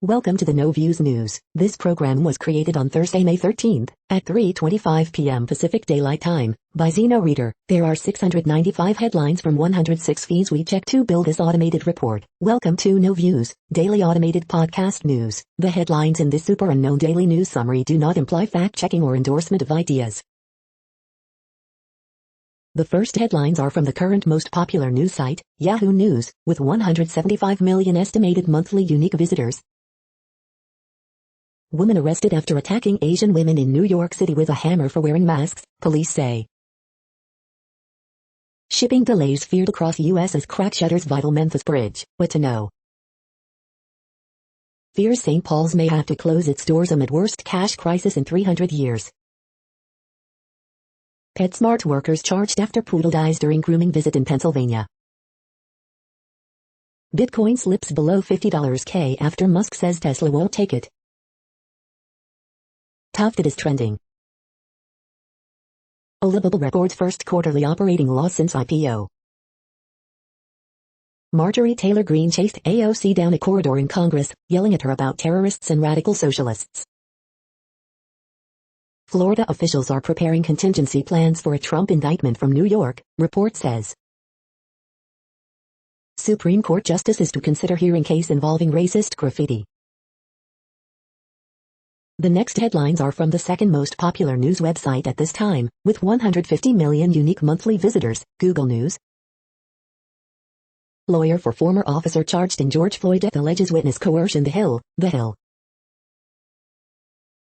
Welcome to the No Views News. This program was created on Thursday, May 13th, at 3:25 p.m. Pacific Daylight Time, by Zeno Reader. There are 695 headlines from 106 feeds we check to build this automated report. Welcome to No Views, daily automated podcast news. The headlines in this super unknown daily news summary do not imply fact-checking or endorsement of ideas. The first headlines are from the current most popular news site, Yahoo News, with 175 million estimated monthly unique visitors. Woman arrested after attacking Asian women in New York City with a hammer for wearing masks, police say. Shipping delays feared across U.S. as crack shutters vital Memphis bridge. What to know? Fears St. Paul's may have to close its doors amid worst cash crisis in 300 years. PetSmart workers charged after poodle dies during grooming visit in Pennsylvania. Bitcoin slips below $50K after Musk says Tesla won't take it. Tufted is trending. Alibaba records first quarterly operating loss since IPO. Marjorie Taylor Greene chased AOC down a corridor in Congress, yelling at her about terrorists and radical socialists. Florida officials are preparing contingency plans for a Trump indictment from New York, report says. Supreme Court justices to consider hearing case involving racist graffiti. The next headlines are from the second most popular news website at this time, with 150 million unique monthly visitors, Google News. Lawyer for former officer charged in George Floyd death alleges witness coercion. The Hill.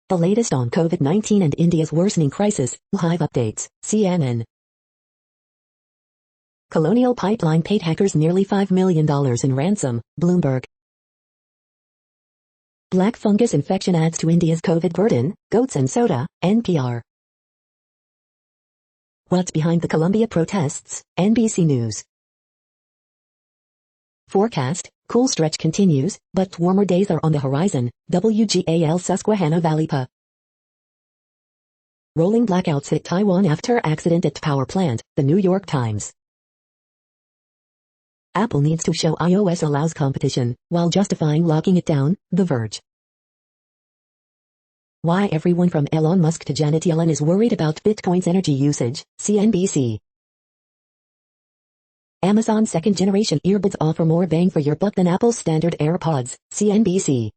The latest on COVID-19 and India's worsening crisis, live updates, CNN. Colonial Pipeline paid hackers nearly $5 million in ransom, Bloomberg. Black fungus infection adds to India's COVID burden, goats and soda, NPR. What's behind the Colombia protests, NBC News. Forecast, cool stretch continues, but warmer days are on the horizon, WGAL Susquehanna Valley PA. Rolling blackouts hit Taiwan after accident at power plant, The New York Times. Apple needs to show iOS allows competition, while justifying locking it down, The Verge. Why everyone from Elon Musk to Janet Yellen is worried about Bitcoin's energy usage, CNBC. Amazon's second-generation earbuds offer more bang for your buck than Apple's standard AirPods, CNBC.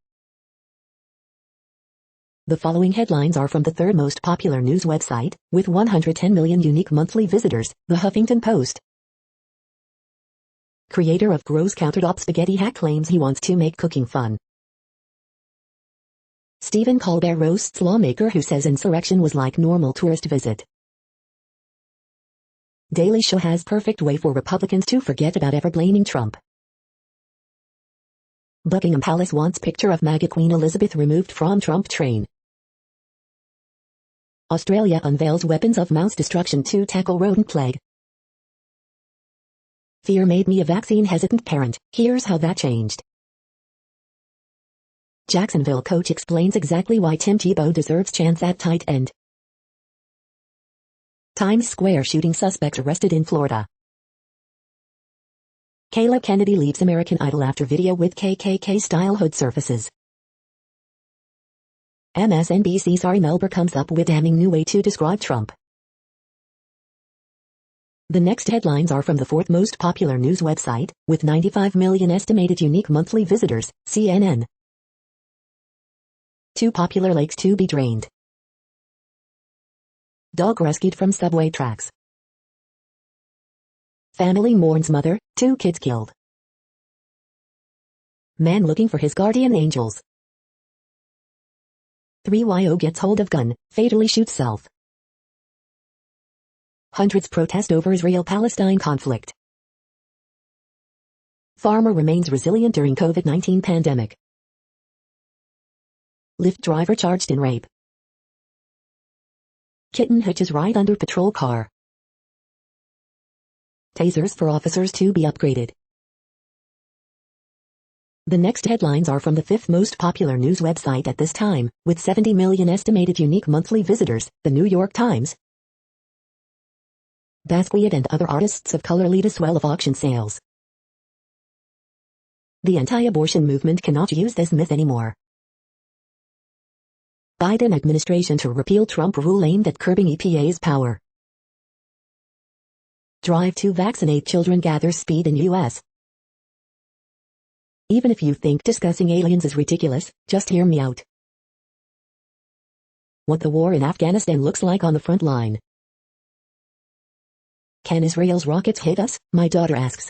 The following headlines are from the third most popular news website, with 110 million unique monthly visitors, The Huffington Post. Creator of gross countertop spaghetti hack claims he wants to make cooking fun. Stephen Colbert roasts lawmaker who says insurrection was like normal tourist visit. Daily Show has perfect way for Republicans to forget about ever blaming Trump. Buckingham Palace wants picture of MAGA Queen Elizabeth removed from Trump train. Australia unveils weapons of mass destruction to tackle rodent plague. Fear made me a vaccine-hesitant parent, here's how that changed. Jacksonville coach explains exactly why Tim Tebow deserves chance at tight end. Times Square shooting suspect arrested in Florida. Kayla Kennedy leaves American Idol after video with KKK-style hood surfaces. MSNBC's Ari Melber comes up with damning new way to describe Trump. The next headlines are from the fourth most popular news website, with 95 million estimated unique monthly visitors, CNN. Too popular lakes to be drained. Dog rescued from subway tracks. Family mourns mother, 2 kids killed. Man looking for his guardian angels. 3YO gets hold of gun, fatally shoots self. Hundreds protest over Israel-Palestine conflict. Farmer remains resilient during COVID-19 pandemic. Lyft driver charged in rape. Kitten hitches ride under patrol car. Tasers for officers to be upgraded. The next headlines are from the fifth most popular news website at this time, with 70 million estimated unique monthly visitors, The New York Times. Basquiat and other artists of color lead a swell of auction sales. The anti-abortion movement cannot use this myth anymore. Biden administration to repeal Trump rule aimed at curbing EPA's power. Drive to vaccinate children gathers speed in U.S. Even if you think discussing aliens is ridiculous, just hear me out. What the war in Afghanistan looks like on the front line. Can Israel's rockets hit us? My daughter asks.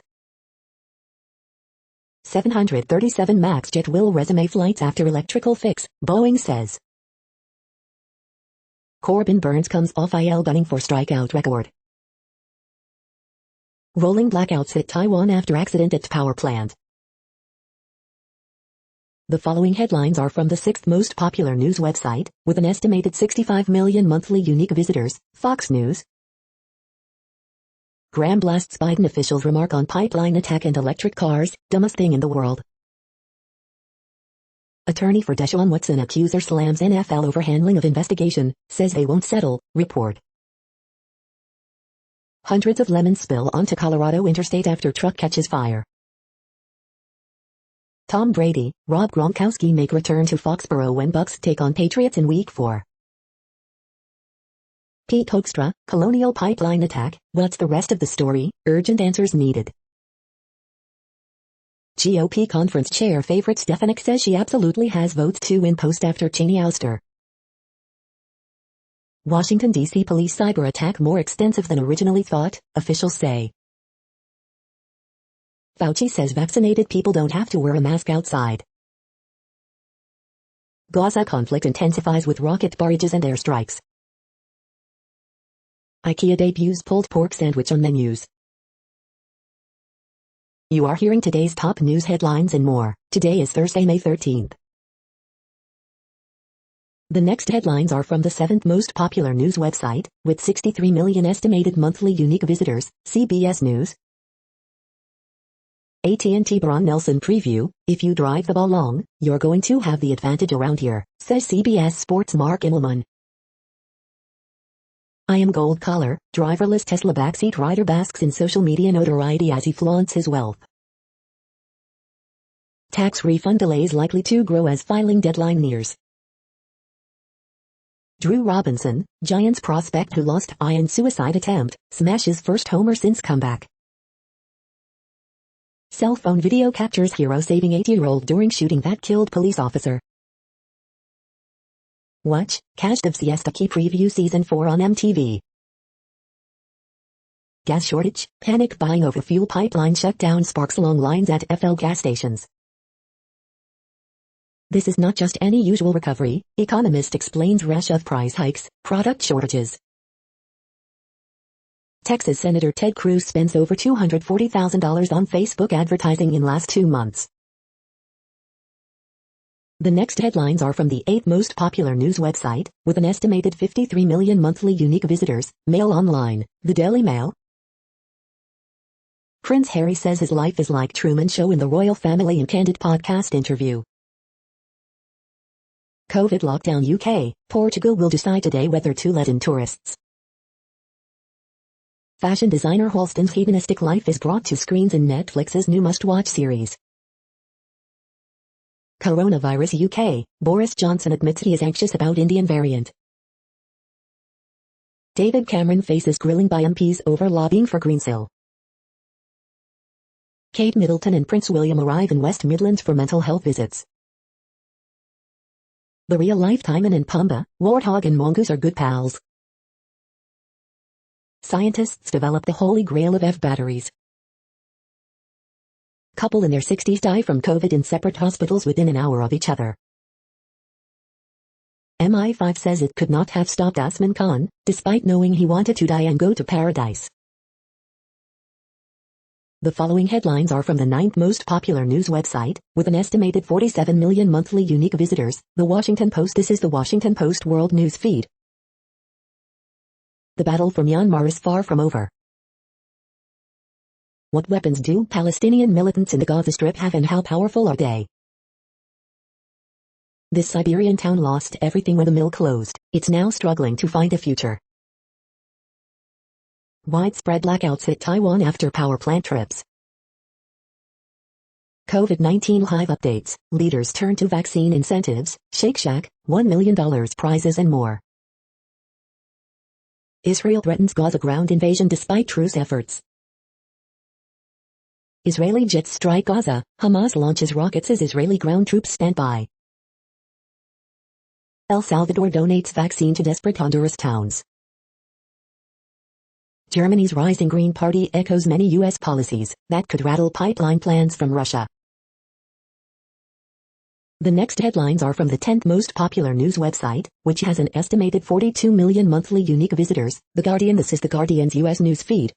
737 MAX jet will resume flights after electrical fix, Boeing says. Corbin Burns comes off IL gunning for strikeout record. Rolling blackouts hit Taiwan after accident at power plant. The following headlines are from the 6th most popular news website, with an estimated 65 million monthly unique visitors, Fox News. Graham blasts Biden officials' remark on pipeline attack and electric cars, dumbest thing in the world. Attorney for Deshaun Watson accuser slams NFL over handling of investigation, says they won't settle, report. Hundreds of lemons spill onto Colorado interstate after truck catches fire. Tom Brady, Rob Gronkowski make return to Foxborough when Bucks take on Patriots in Week 4. Pete Hoekstra, Colonial Pipeline attack, what's the rest of the story? Urgent answers needed. GOP conference chair favorite Stefanik says she absolutely has votes to win post after Cheney ouster. Washington, D.C. police cyber attack more extensive than originally thought, officials say. Fauci says vaccinated people don't have to wear a mask outside. Gaza conflict intensifies with rocket barrages and airstrikes. IKEA debuts pulled pork sandwich on menus. You are hearing today's top news headlines and more. Today is Thursday, May 13th. The next headlines are from the 7th most popular news website, with 63 million estimated monthly unique visitors, CBS News. AT&T Bron Nelson preview, if you drive the ball long, you're going to have the advantage around here, says CBS Sports' Mark Immelman. I am gold collar, driverless Tesla backseat rider basks in social media notoriety as he flaunts his wealth. Tax refund delays likely to grow as filing deadline nears. Drew Robinson, Giants prospect who lost eye in suicide attempt, smashes first homer since comeback. Cell phone video captures hero saving 8-year-old during shooting that killed police officer. Watch, Cast of Siesta Key preview season 4 on MTV. Gas shortage, panic buying over fuel pipeline shutdown sparks long lines at FL gas stations. This is not just any usual recovery, economist explains rush of price hikes, product shortages. Texas Senator Ted Cruz spends over $240,000 on Facebook advertising in last 2 months. The next headlines are from the 8th most popular news website, with an estimated 53 million monthly unique visitors, Mail Online, the Daily Mail. Prince Harry says his life is like Truman Show in the royal family in candid podcast interview. COVID lockdown UK, Portugal will decide today whether to let in tourists. Fashion designer Halston's hedonistic life is brought to screens in Netflix's new must-watch series. Coronavirus UK, Boris Johnson admits he is anxious about Indian variant. David Cameron faces grilling by MPs over lobbying for Greensill. Kate Middleton and Prince William arrive in West Midlands for mental health visits. The real-life Timon and Pumbaa, warthog and mongoose are good pals. Scientists develop the holy grail of F batteries. Couple in their 60s die from COVID in separate hospitals within an hour of each other. MI5 says it could not have stopped Usman Khan, despite knowing he wanted to die and go to paradise. The following headlines are from the 9th most popular news website, with an estimated 47 million monthly unique visitors, The Washington Post. This is the Washington Post World News Feed. The battle for Myanmar is far from over. What weapons do Palestinian militants in the Gaza Strip have and how powerful are they? This Siberian town lost everything when the mill closed. It's now struggling to find a future. Widespread blackouts hit Taiwan after power plant trips. COVID-19 live updates, leaders turn to vaccine incentives, Shake Shack, $1 million prizes and more. Israel threatens Gaza ground invasion despite truce efforts. Israeli jets strike Gaza, Hamas launches rockets as Israeli ground troops stand by. El Salvador donates vaccine to desperate Honduras towns. Germany's rising Green Party echoes many U.S. policies that could rattle pipeline plans from Russia. The next headlines are from the 10th most popular news website, which has an estimated 42 million monthly unique visitors, The Guardian. This is The Guardian's U.S. news feed.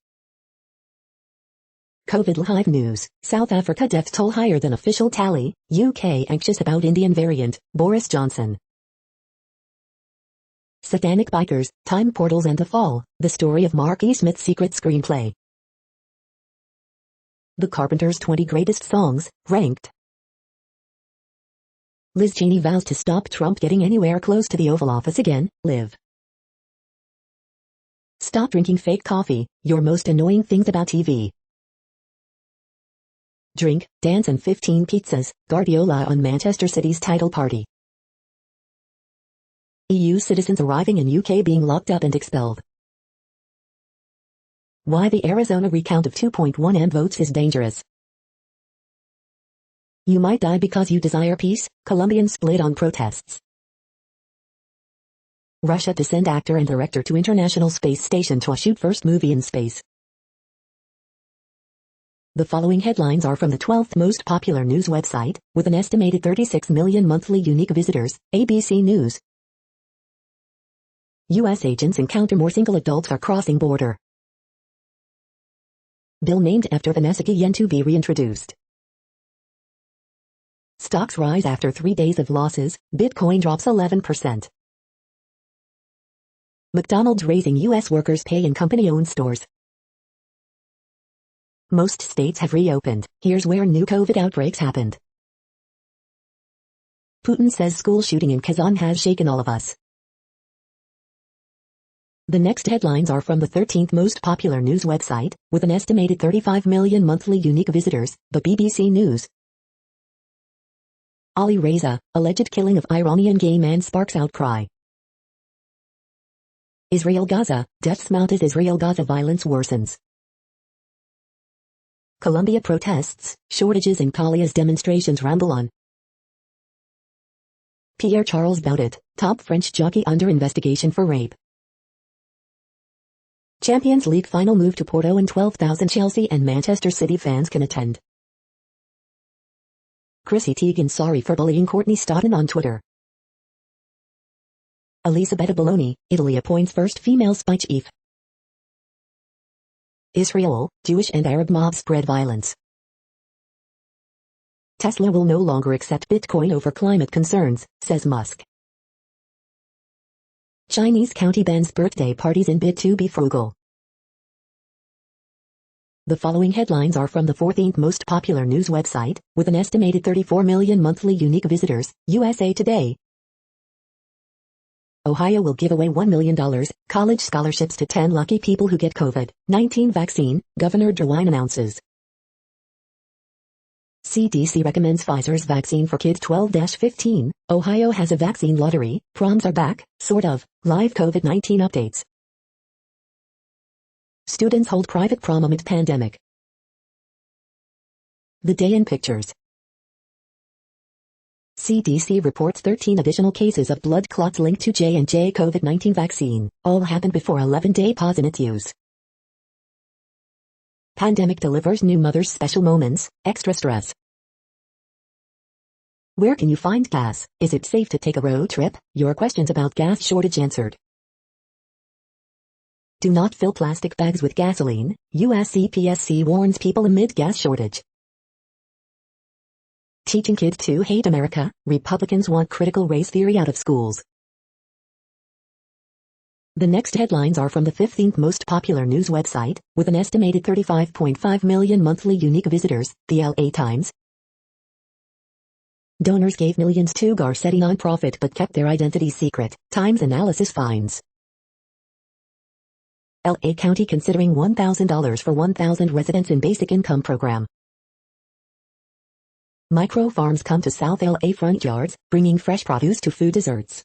COVID live news, South Africa death toll higher than official tally, UK anxious about Indian variant, Boris Johnson. Satanic bikers, time portals and the fall, the story of Mark E. Smith's secret screenplay. The Carpenters' 20 greatest songs, ranked. Liz Cheney vows to stop Trump getting anywhere close to the Oval Office again, live. Stop drinking fake coffee, your most annoying things about TV. Drink, dance and 15 pizzas, Guardiola on Manchester City's title party. EU citizens arriving in UK being locked up and expelled. Why the Arizona recount of 2.1M votes is dangerous. You might die because you desire peace, Colombians split on protests. Russia to send actor and director to International Space Station to shoot first movie in space. The following headlines are from the 12th most popular news website, with an estimated 36 million monthly unique visitors, ABC News. U.S. agents encounter more single adults are crossing border. Bill named after Vanessa Guillen to be reintroduced. Stocks rise after 3 days of losses, Bitcoin drops 11%. McDonald's raising U.S. workers' pay in company-owned stores. Most states have reopened, here's where new COVID outbreaks happened. Putin says school shooting in Kazan has shaken all of us. The next headlines are from the 13th most popular news website, with an estimated 35 million monthly unique visitors, the BBC News. Ali Reza, alleged killing of Iranian gay man sparks outcry. Israel-Gaza, deaths mount as Israel-Gaza violence worsens. Colombia protests, shortages in Cali as demonstrations ramble on. Pierre-Charles Boudet, top French jockey under investigation for rape. Champions League final move to Porto and 12,000 Chelsea and Manchester City fans can attend. Chrissy Teigen sorry for bullying Courtney Stodden on Twitter. Elisabetta Belloni, Italy appoints first female spy chief. Israel, Jewish and Arab mobs spread violence. Tesla will no longer accept Bitcoin over climate concerns, says Musk. Chinese county bans birthday parties in bid to be frugal. The following headlines are from the 14th most popular news website, with an estimated 34 million monthly unique visitors, USA Today. Ohio will give away $1 million, college scholarships to 10 lucky people who get COVID-19 vaccine, Governor DeWine announces. CDC recommends Pfizer's vaccine for kids 12-15, Ohio has a vaccine lottery, proms are back, sort of, live COVID-19 updates. Students hold private prom amid pandemic. The day in pictures. CDC reports 13 additional cases of blood clots linked to J&J COVID-19 vaccine, all happened before 11-day pause in its use. Pandemic delivers new mothers special moments, extra stress. Where can you find gas? Is it safe to take a road trip? Your questions about gas shortage answered. Do not fill plastic bags with gasoline, US EPSC warns people amid gas shortage. Teaching kids to hate America, Republicans want critical race theory out of schools. The next headlines are from the 15th most popular news website, with an estimated 35.5 million monthly unique visitors, the LA Times. Donors gave millions to Garcetti nonprofit but kept their identity secret, Times analysis finds. LA County considering $1,000 for 1,000 residents in basic income program. Micro farms come to South LA front yards, bringing fresh produce to food desserts.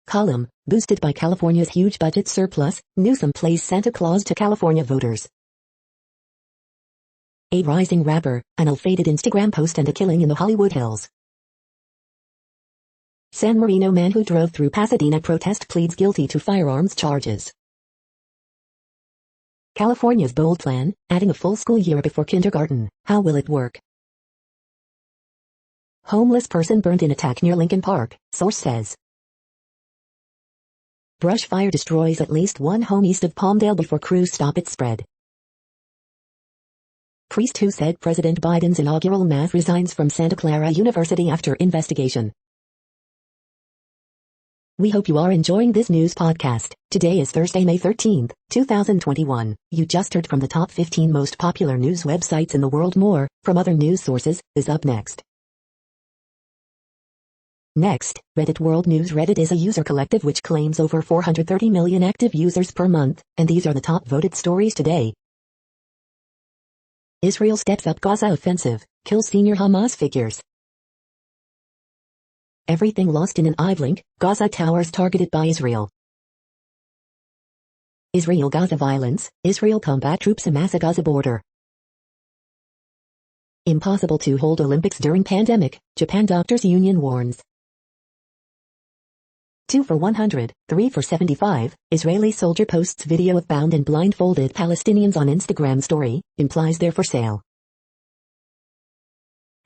Column, boosted by California's huge budget surplus, Newsom plays Santa Claus to California voters. A rising rapper, an ill-fated Instagram post and a killing in the Hollywood Hills. San Marino man who drove through Pasadena protest pleads guilty to firearms charges. California's bold plan, adding a full school year before kindergarten. How will it work? Homeless person burned in attack near Lincoln Park, source says. Brush fire destroys at least one home east of Palmdale before crews stop its spread. Priest who said President Biden's inaugural mass resigns from Santa Clara University after investigation. We hope you are enjoying this news podcast. Today is Thursday, May 13th, 2021. You just heard from the top 15 most popular news websites in the world. More, from other news sources, is up next. Next, Reddit World News. Reddit is a user collective which claims over 430 million active users per month, and these are the top voted stories today. Israel steps up Gaza offensive, kills senior Hamas figures. Everything lost in an eye-blink, Gaza towers targeted by Israel. Israel-Gaza violence, Israel combat troops amass at Gaza border. Impossible to hold Olympics during pandemic, Japan Doctors Union warns. 2 for 100, 3 for 75, Israeli soldier posts video of bound and blindfolded Palestinians on Instagram story, implies they're for sale.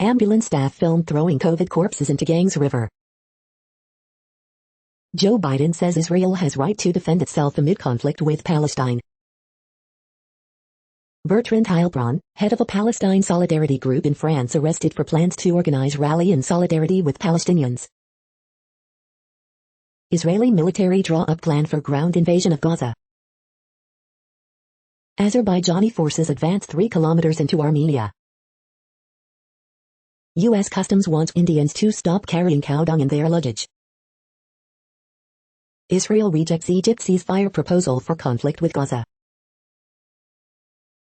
Ambulance staff filmed throwing COVID corpses into Gangs River. Joe Biden says Israel has right to defend itself amid conflict with Palestine. Bertrand Heilbronn, head of a Palestine solidarity group in France, arrested for plans to organize rally in solidarity with Palestinians. Israeli military draw up plan for ground invasion of Gaza. Azerbaijani forces advance 3 kilometers into Armenia. U.S. Customs wants Indians to stop carrying cow dung in their luggage. Israel rejects Egypt's ceasefire proposal for conflict with Gaza.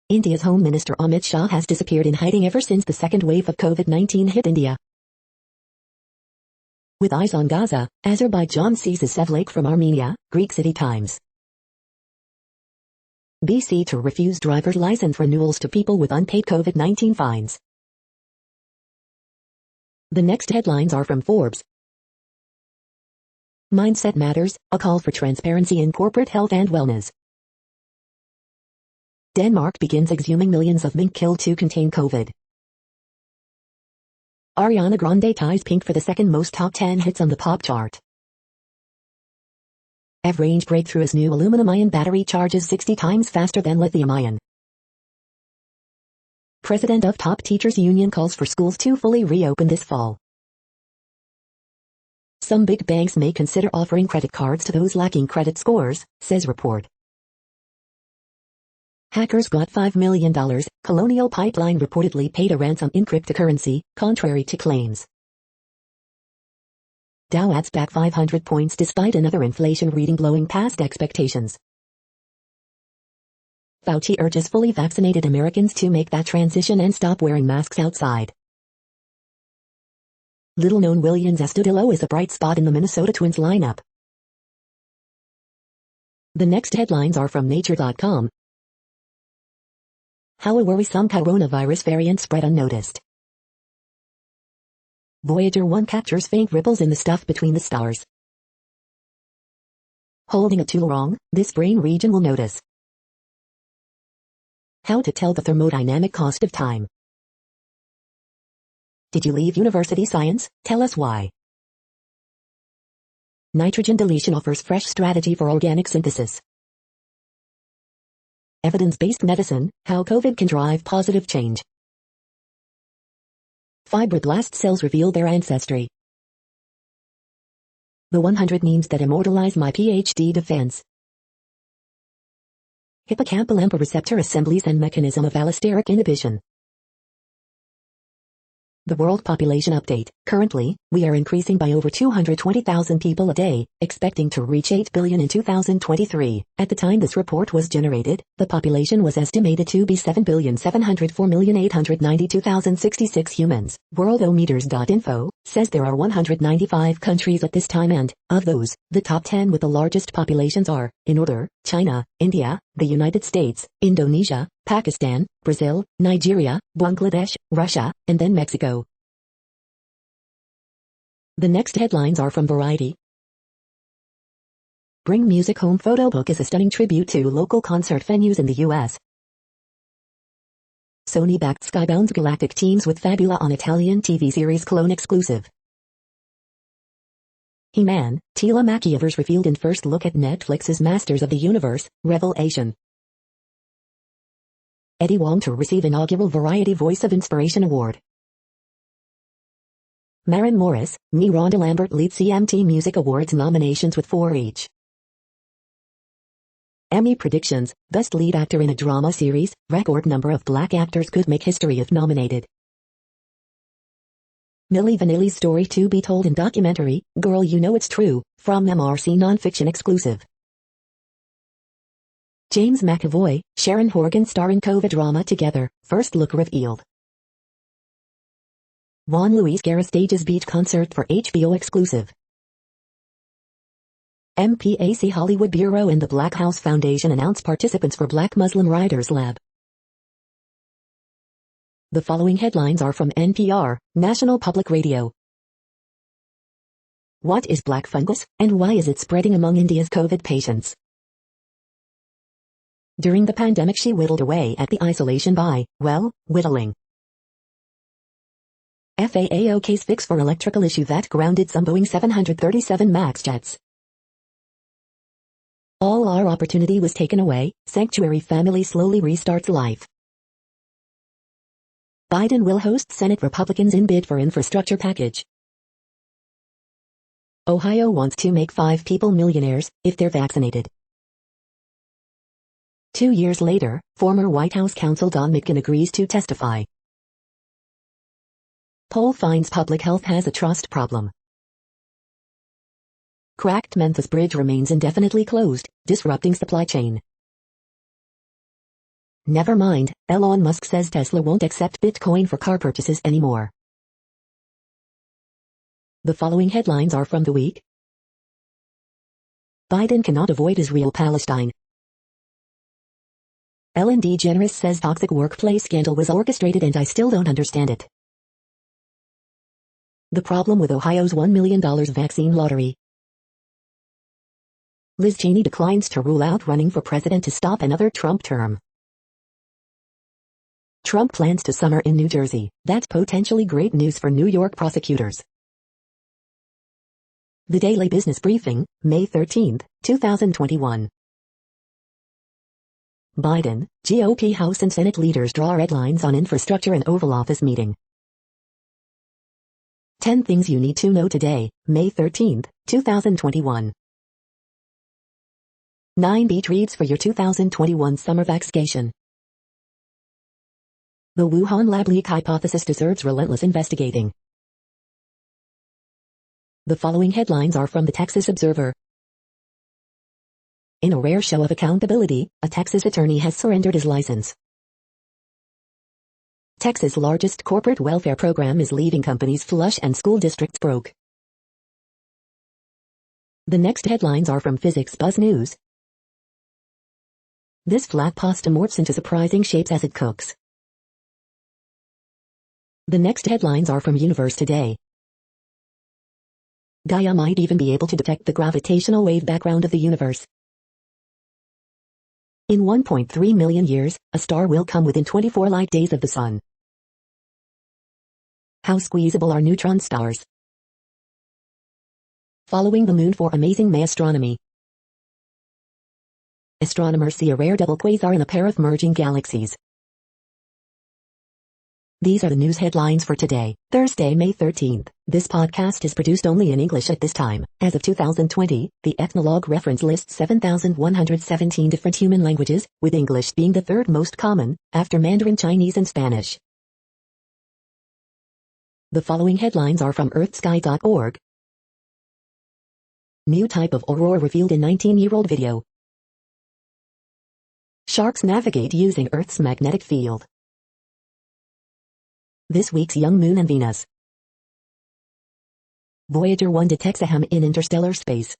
India's Home Minister Amit Shah has disappeared in hiding ever since the second wave of COVID-19 hit India. With eyes on Gaza, Azerbaijan seizes Sevlake from Armenia, Greek City Times. BC to refuse driver's license renewals to people with unpaid COVID-19 fines. The next headlines are from Forbes. Mindset Matters, a call for transparency in corporate health and wellness. Denmark begins exhuming millions of mink killed to contain COVID. Ariana Grande ties Pink for the second most top 10 hits on the pop chart. EV-range breakthrough as new aluminum-ion battery charges 60 times faster than lithium-ion. President of Top Teachers Union calls for schools to fully reopen this fall. Some big banks may consider offering credit cards to those lacking credit scores, says report. Hackers got $5 million, Colonial Pipeline reportedly paid a ransom in cryptocurrency, contrary to claims. Dow adds back 500 points despite another inflation reading blowing past expectations. Fauci urges fully vaccinated Americans to make that transition and stop wearing masks outside. Little-known Williams Astudillo is a bright spot in the Minnesota Twins lineup. The next headlines are from Nature.com. How a worrisome coronavirus variant spread unnoticed. Voyager 1 captures faint ripples in the stuff between the stars. Holding a tool wrong, this brain region will notice. How to tell the thermodynamic cost of time. Did you leave university science? Tell us why. Nitrogen deletion offers fresh strategy for organic synthesis. Evidence-based medicine, how COVID can drive positive change. Fibroblast cells reveal their ancestry. The 100 memes that immortalize my PhD defense. Hippocampal AMPA receptor assemblies and mechanism of allosteric inhibition. The World Population Update. Currently, we are increasing by over 220,000 people a day, expecting to reach 8 billion in 2023. At the time this report was generated, the population was estimated to be 7,704,892,066 humans. Worldometers.info says there are 195 countries at this time and, of those, the top 10 with the largest populations are, in order, China, India, the United States, Indonesia, Pakistan, Brazil, Nigeria, Bangladesh, Russia, and then Mexico. The next headlines are from Variety. Bring Music Home photo book is a stunning tribute to local concert venues in the U.S. Sony-backed Skybound's Galactic teams with Fabula on Italian TV series Clone exclusive. He-Man, Tila Machiavers revealed in first look at Netflix's Masters of the Universe, Revelation. Eddie Wong to receive inaugural Variety Voice of Inspiration Award. Maren Morris, Me Rhonda Lambert lead CMT Music Awards nominations with 4 each. Emmy predictions, Best Lead Actor in a Drama Series, record number of black actors could make history if nominated. Milli Vanilli's story to be told in documentary, Girl You Know It's True, from MRC Nonfiction exclusive. James McAvoy, Sharon Horgan star in COVID drama Together, first look revealed. Juan Luis Guerra stages beach concert for HBO exclusive. MPAC Hollywood Bureau and the Black House Foundation announce participants for Black Muslim Writers Lab. The following headlines are from NPR, National Public Radio. What is black fungus, and why is it spreading among India's COVID patients? During the pandemic she whittled away at the isolation by, well, whittling. FAA OK's fix for electrical issue that grounded some Boeing 737 MAX jets. All our opportunity was taken away, sanctuary family slowly restarts life. Biden will host Senate Republicans in bid for infrastructure package. Ohio wants to make 5 people millionaires, if they're vaccinated. 2 years later, former White House counsel Don McGahn agrees to testify. Poll finds public health has a trust problem. Cracked Memphis Bridge remains indefinitely closed, disrupting supply chain. Never mind, Elon Musk says Tesla won't accept Bitcoin for car purchases anymore. The following headlines are from The Week. Biden cannot avoid Israel-Palestine. Ellen DeGeneres says toxic workplace scandal was orchestrated and I still don't understand it. The problem with Ohio's $1 million vaccine lottery. Liz Cheney declines to rule out running for president to stop another Trump term. Trump plans to summer in New Jersey. That's potentially great news for New York prosecutors. The Daily Business Briefing, May 13, 2021. Biden, GOP House and Senate leaders draw red lines on infrastructure and Oval Office meeting. 10 things you need to know today, May 13, 2021. 9 beat reads for your 2021 summer vacation. The Wuhan lab leak hypothesis deserves relentless investigating. The following headlines are from the Texas Observer. In a rare show of accountability, a Texas attorney has surrendered his license. Texas' largest corporate welfare program is leaving companies flush and school districts broke. The next headlines are from Physics Buzz News. This flat pasta morphs into surprising shapes as it cooks. The next headlines are from Universe Today. Gaia might even be able to detect the gravitational wave background of the universe. In 1.3 million years, a star will come within 24 light days of the sun. How squeezable are neutron stars? Following the moon for amazing May astronomy. Astronomers see a rare double quasar in a pair of merging galaxies. These are the news headlines for today, Thursday, May 13th. This podcast is produced only in English at this time. As of 2020, the Ethnologue reference lists 7,117 different human languages, with English being the third most common, after Mandarin Chinese and Spanish. The following headlines are from earthsky.org. New type of aurora revealed in 19-year-old video. Sharks navigate using Earth's magnetic field. This week's young moon and Venus. Voyager 1 detects a HAM in interstellar space.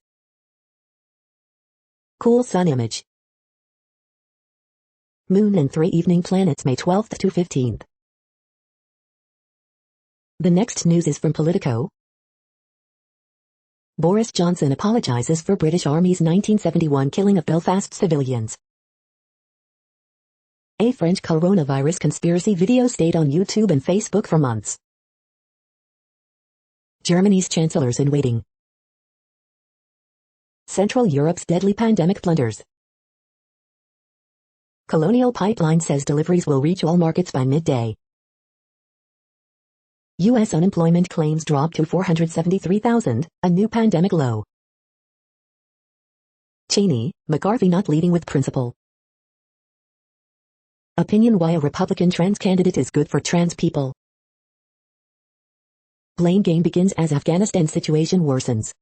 Cool sun image. Moon and 3 evening planets May 12th to 15th. The next news is from Politico. Boris Johnson apologizes for British Army's 1971 killing of Belfast civilians. A French coronavirus conspiracy video stayed on YouTube and Facebook for months. Germany's chancellor's in waiting. Central Europe's deadly pandemic plunders. Colonial Pipeline says deliveries will reach all markets by midday. U.S. unemployment claims drop to 473,000, a new pandemic low. Cheney, McCarthy not leading with principle. Opinion why a Republican trans candidate is good for trans people. Blame game begins as Afghanistan situation worsens.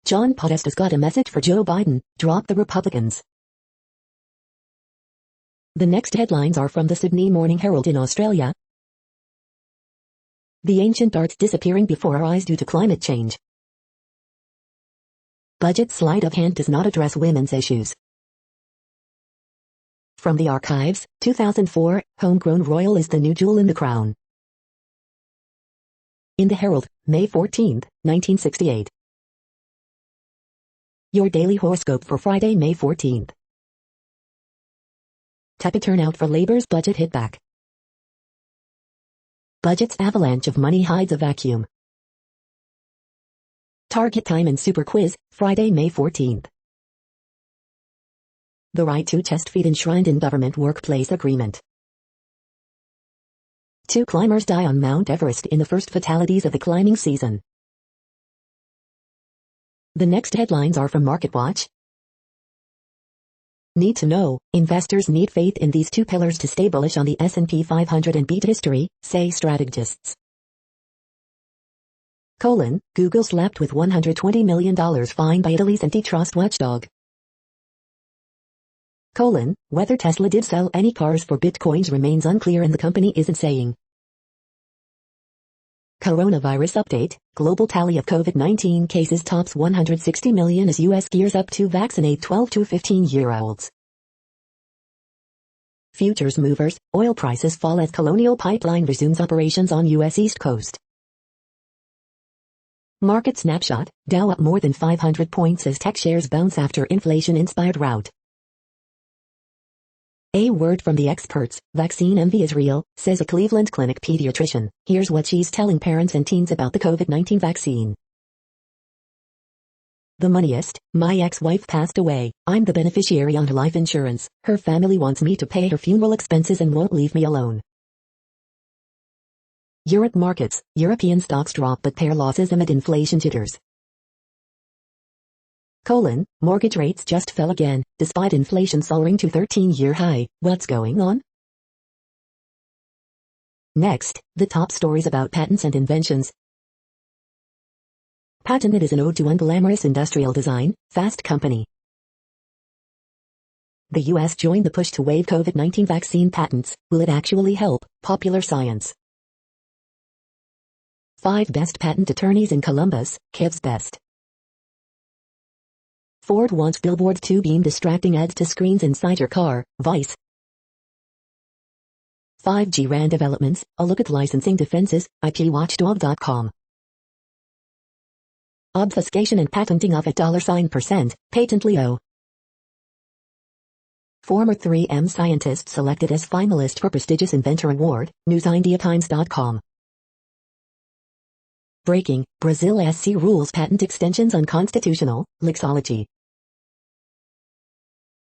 John Podesta's got a message for Joe Biden, drop the Republicans. The next headlines are from the Sydney Morning Herald in Australia. The ancient arts disappearing before our eyes due to climate change. Budget sleight of hand does not address women's issues. From the archives, 2004, homegrown royal is the new jewel in the crown. In the Herald, May 14, 1968. Your daily horoscope for Friday, May 14th. Tepid turnout for Labour's budget hit back. Budget's avalanche of money hides a vacuum. Target time and super quiz, Friday, May 14th. The right to chest feed enshrined in government workplace agreement. 2 climbers die on Mount Everest in the first fatalities of the climbing season. The next headlines are from MarketWatch. Need to know, investors need faith in these 2 pillars to stay bullish on the S&P 500 and beat history, say strategists. Google slapped with $120 million fine by Italy's antitrust watchdog. Whether Tesla did sell any cars for bitcoins remains unclear and the company isn't saying. Coronavirus update, global tally of COVID-19 cases tops 160 million as U.S. gears up to vaccinate 12 to 15-year-olds. Futures movers, oil prices fall as Colonial Pipeline resumes operations on U.S. East Coast. Market snapshot, Dow up more than 500 points as tech shares bounce after inflation-inspired rout. A word from the experts, vaccine envy is real, says a Cleveland Clinic pediatrician. Here's what she's telling parents and teens about the COVID-19 vaccine. The moneyest, my ex-wife passed away. I'm the beneficiary on her life insurance. Her family wants me to pay her funeral expenses and won't leave me alone. Europe markets, European stocks drop but pair losses amid inflation jitters. Mortgage rates just fell again, despite inflation soaring to 13-year high. What's going on? Next, the top stories about patents and inventions. Patented is an ode to unglamorous industrial design, Fast Company. The U.S. joined the push to waive COVID-19 vaccine patents. Will it actually help? Popular Science. 5 best patent attorneys in Columbus, Kev's best. Ford wants billboards to beam distracting ads to screens inside your car, Vice. 5G RAN developments, a look at licensing defenses, IPWatchdog.com. Obfuscation and patenting of at $% Patentleo. Former 3M scientist selected as finalist for prestigious inventor award, NewsIndiaTimes.com. Breaking, Brazil SC rules patent extensions unconstitutional, Lexology.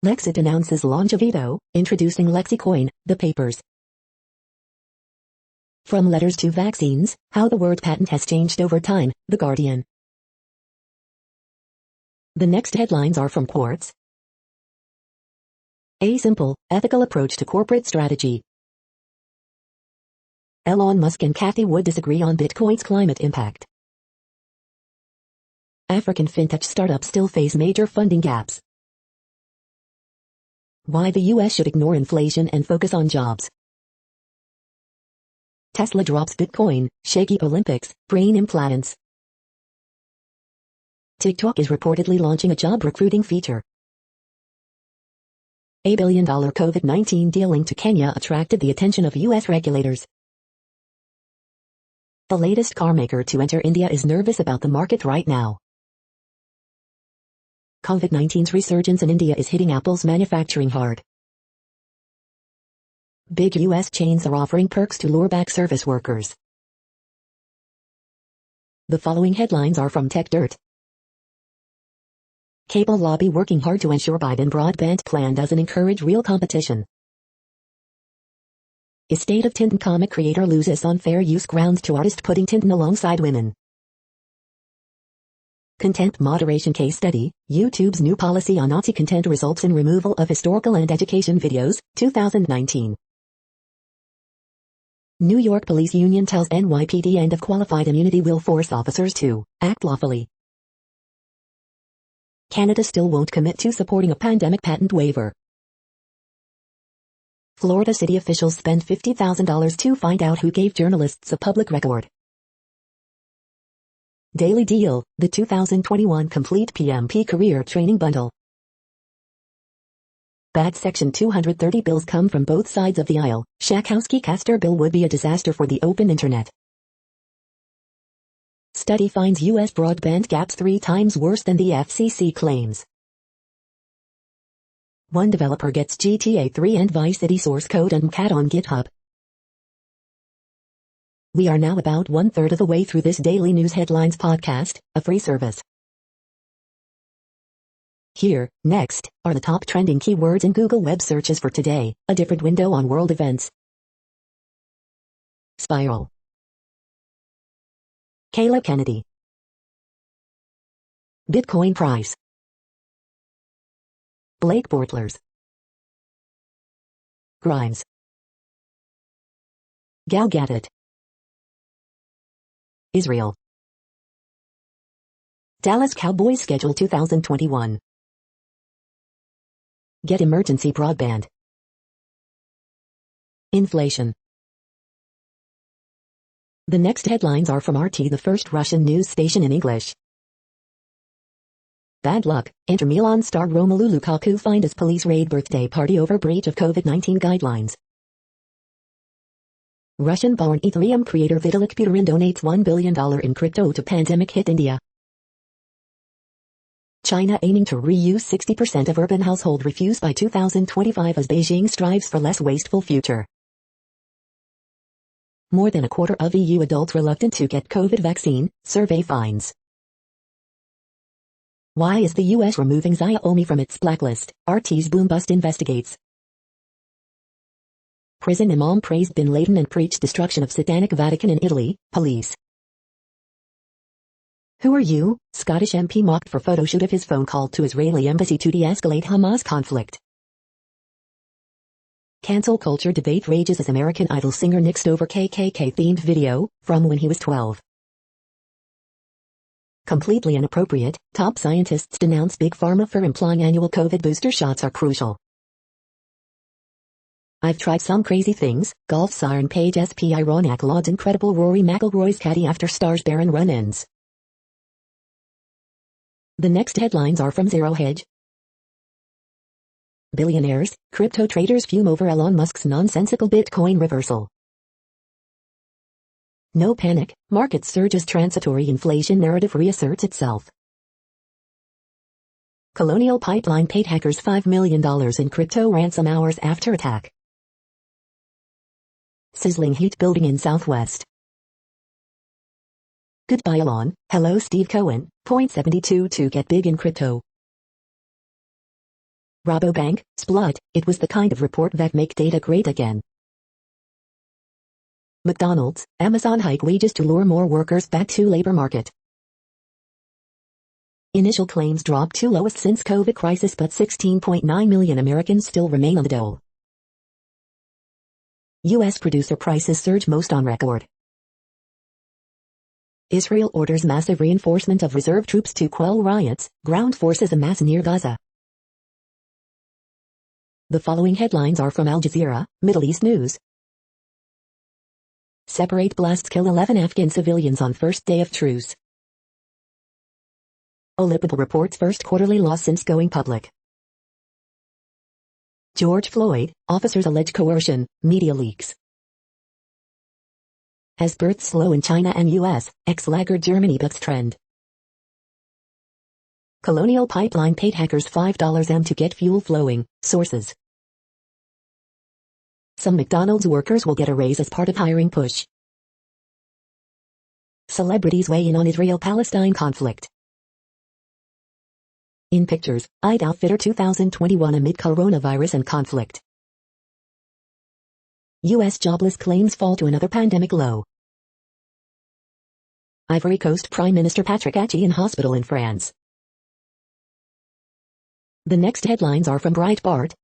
Lexit announces launch of Veto, introducing LexiCoin, the papers. From letters to vaccines, how the word patent has changed over time, The Guardian. The next headlines are from Quartz. A simple, ethical approach to corporate strategy. Elon Musk and Cathie Wood disagree on Bitcoin's climate impact. African fintech startups still face major funding gaps. Why the US should ignore inflation and focus on jobs. Tesla drops Bitcoin, shaky Olympics, brain implants. TikTok is reportedly launching a job recruiting feature. A $1 billion COVID-19 deal linked to Kenya attracted the attention of US regulators. The latest car maker to enter India is nervous about the market right now. COVID-19's resurgence in India is hitting Apple's manufacturing hard. Big US chains are offering perks to lure back service workers. The following headlines are from TechDirt. Cable lobby working hard to ensure Biden broadband plan doesn't encourage real competition. Estate of Tintin comic creator loses on fair use grounds to artist putting Tintin alongside women. Content moderation case study, YouTube's new policy on Nazi content results in removal of historical and education videos, 2019. New York Police Union tells NYPD end of qualified immunity will force officers to act lawfully. Canada still won't commit to supporting a pandemic patent waiver. Florida city officials spend $50,000 to find out who gave journalists a public record. Daily Deal, the 2021 Complete PMP Career Training Bundle. Bad Section 230 bills come from both sides of the aisle. Schakowsky-Castor bill would be a disaster for the open internet. Study finds U.S. broadband gaps 3 times worse than the FCC claims. One developer gets GTA 3 and Vice City source code and MCAT on GitHub. We are now about 1/3 of the way through this daily news headlines podcast, a free service. Here, next, are the top trending keywords in Google web searches for today, a different window on world events. Spiral. Caleb Kennedy. Bitcoin price. Blake Bortles. Grimes. Gal Gadot. Israel. Dallas Cowboys schedule 2021. Get emergency broadband. Inflation. The next headlines are from RT, the first Russian news station in English. Bad luck, Inter Milan star Romelu Lukaku fined as police raid birthday party over breach of COVID-19 guidelines. Russian-born Ethereum creator Vitalik Buterin donates $1 billion in crypto to pandemic hit India. China aiming to reuse 60% of urban household refuse by 2025 as Beijing strives for less wasteful future. More than a quarter of EU adults reluctant to get COVID vaccine, survey finds. Why is the US removing Xiaomi from its blacklist? RT's boom bust investigates. Prison imam praised Bin Laden and preached destruction of Satanic Vatican in Italy, police. Who are you? Scottish MP mocked for photoshoot of his phone call to Israeli embassy to de-escalate Hamas conflict. Cancel culture debate rages as American Idol singer nixed over KKK-themed video, from when he was 12. Completely inappropriate, top scientists denounce Big Pharma for implying annual COVID booster shots are crucial. I've tried some crazy things, golf siren Paige SP Ironic lauds incredible Rory McIlroy's caddy after stars barren run-ins. The next headlines are from Zero Hedge. Billionaires, crypto traders fume over Elon Musk's nonsensical Bitcoin reversal. No panic, market surges, transitory inflation narrative reasserts itself. Colonial Pipeline paid hackers $5 million in crypto ransom hours after attack. Sizzling heat building in Southwest. Goodbye Elon, hello Steve Cohen, .72 to get big in crypto. Rabobank, Splut, it was the kind of report that make data great again. McDonald's, Amazon hike wages to lure more workers back to labor market. Initial claims dropped to lowest since COVID crisis, but 16.9 million Americans still remain on the dole. U.S. producer prices surge most on record. Israel orders massive reinforcement of reserve troops to quell riots, ground forces amass near Gaza. The following headlines are from Al Jazeera, Middle East News. Separate blasts kill 11 Afghan civilians on first day of truce. Olipidal reports first quarterly loss since going public. George Floyd, officers allege coercion, media leaks. As births slow in China and U.S., ex-laggard Germany bucks trend. Colonial Pipeline paid hackers $5 to get fuel flowing, sources. Some McDonald's workers will get a raise as part of hiring push. Celebrities weigh in on Israel-Palestine conflict. In pictures, Eid Outfitter 2021 amid coronavirus and conflict. U.S. jobless claims fall to another pandemic low. Ivory Coast Prime Minister Patrick Achi in hospital in France. The next headlines are from Breitbart.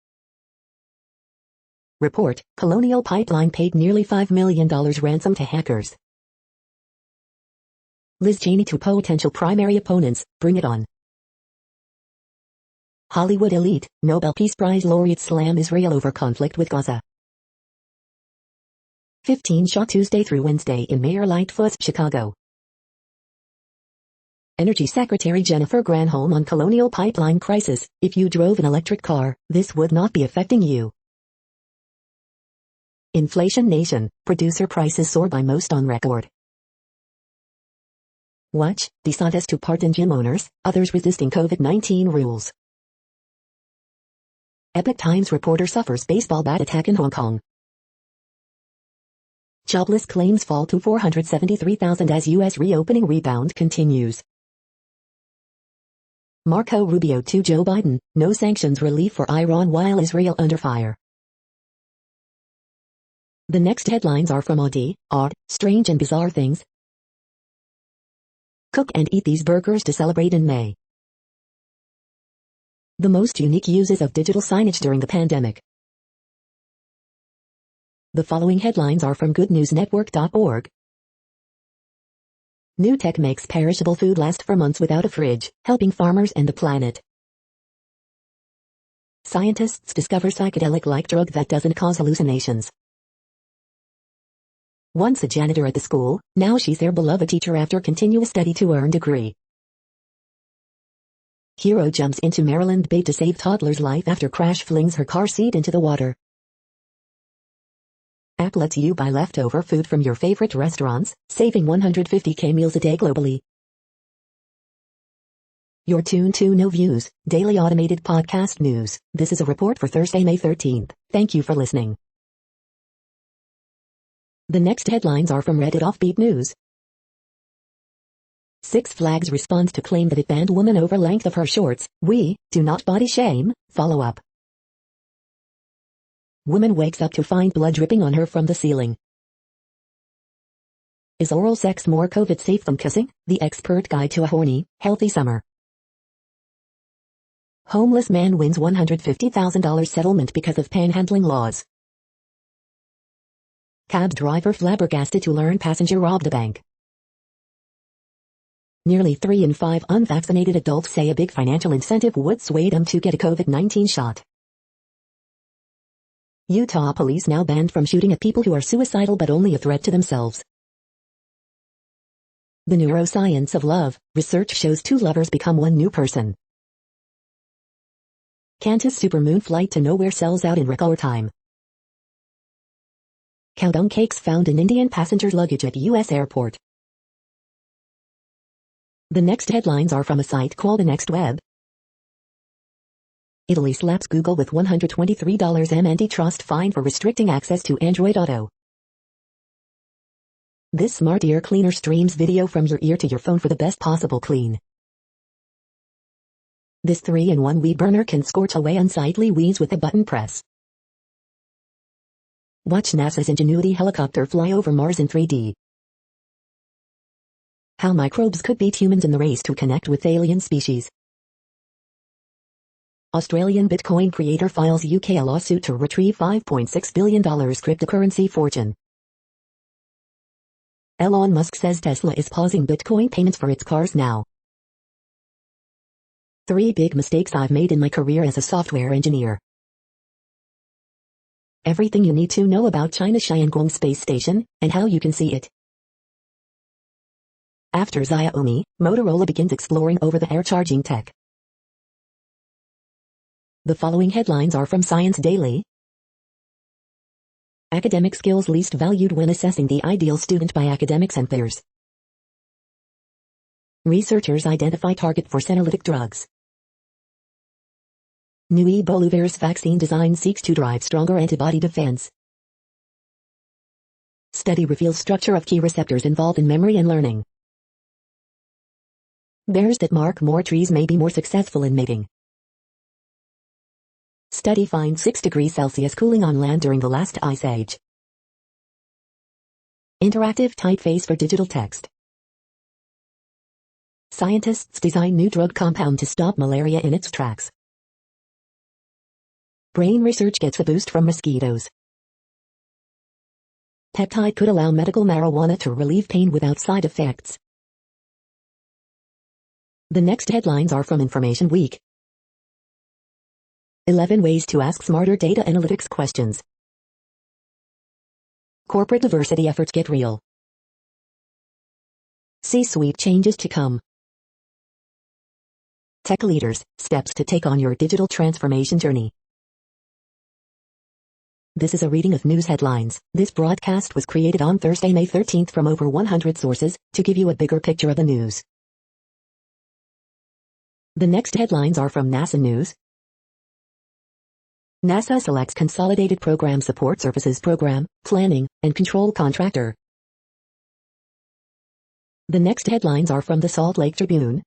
Report, Colonial Pipeline paid nearly $5 million ransom to hackers. Liz Cheney to potential primary opponents, bring it on. Hollywood elite, Nobel Peace Prize laureate slam Israel over conflict with Gaza. 15 shot Tuesday through Wednesday in Mayor Lightfoot's Chicago. Energy Secretary Jennifer Granholm on Colonial Pipeline crisis, if you drove an electric car, this would not be affecting you. Inflation nation, producer prices soar by most on record. Watch, DeSantis to pardon gym owners, others resisting COVID-19 rules. Epoch Times reporter suffers baseball bat attack in Hong Kong. Jobless claims fall to 473,000 as U.S. reopening rebound continues. Marco Rubio to Joe Biden, no sanctions relief for Iran while Israel under fire. The next headlines are from Odd, Strange and Bizarre Things. Cook and eat these burgers to celebrate in May. The most unique uses of digital signage during the pandemic. The following headlines are from goodnewsnetwork.org. New tech makes perishable food last for months without a fridge, helping farmers and the planet. Scientists discover psychedelic-like drug that doesn't cause hallucinations. Once a janitor at the school, now she's their beloved teacher after continuous study to earn degree. Hero jumps into Maryland Bay to save toddler's life after crash flings her car seat into the water. App lets you buy leftover food from your favorite restaurants, saving 150k meals a day globally. You're tuned to No Views, daily automated podcast news. This is a report for Thursday, May 13th. Thank you for listening. The next headlines are from Reddit Offbeat News. Six Flags responds to claim that it banned woman over length of her shorts. We do not body shame. Follow up. Woman wakes up to find blood dripping on her from the ceiling. Is oral sex more COVID safe than kissing? The expert guide to a horny, healthy summer. Homeless man wins $150,000 settlement because of panhandling laws. Cab driver flabbergasted to learn passenger robbed a bank. Nearly 3 in 5 unvaccinated adults say a big financial incentive would sway them to get a COVID-19 shot. Utah police now banned from shooting at people who are suicidal but only a threat to themselves. The neuroscience of love, research shows 2 lovers become 1 new person. Qantas supermoon flight to nowhere sells out in record time. Countdown cakes found in Indian passenger's luggage at U.S. airport. The next headlines are from a site called The Next Web. Italy slaps Google with $123 antitrust fine for restricting access to Android Auto. This smart ear cleaner streams video from your ear to your phone for the best possible clean. This 3-in-1 weed burner can scorch away unsightly weeds with a button press. Watch NASA's Ingenuity helicopter fly over Mars in 3D. How microbes could beat humans in the race to connect with alien species. Australian Bitcoin creator files UK lawsuit to retrieve $5.6 billion cryptocurrency fortune. Elon Musk says Tesla is pausing Bitcoin payments for its cars now. 3 big mistakes I've made in my career as a software engineer. Everything you need to know about China's Tiangong space station, and how you can see it. After Xiaomi, Motorola begins exploring over-the-air charging tech. The following headlines are from Science Daily. Academic skills least valued when assessing the ideal student by academics and peers. Researchers identify target for senolytic drugs. New Ebola virus vaccine design seeks to drive stronger antibody defense. Study reveals structure of key receptors involved in memory and learning. Bears that mark more trees may be more successful in mating. Study finds 6 degrees Celsius cooling on land during the last ice age. Interactive typeface for digital text. Scientists design new drug compound to stop malaria in its tracks. Brain research gets a boost from mosquitoes. Peptide could allow medical marijuana to relieve pain without side effects. The next headlines are from Information Week. 11 ways to ask smarter data analytics questions. Corporate diversity efforts get real. C-suite changes to come. Tech leaders, steps to take on your digital transformation journey. This is a reading of news headlines. This broadcast was created on Thursday, May 13th from over 100 sources, to give you a bigger picture of the news. The next headlines are from NASA News. NASA selects Consolidated Program Support Services Program, Planning, and Control Contractor. The next headlines are from the Salt Lake Tribune.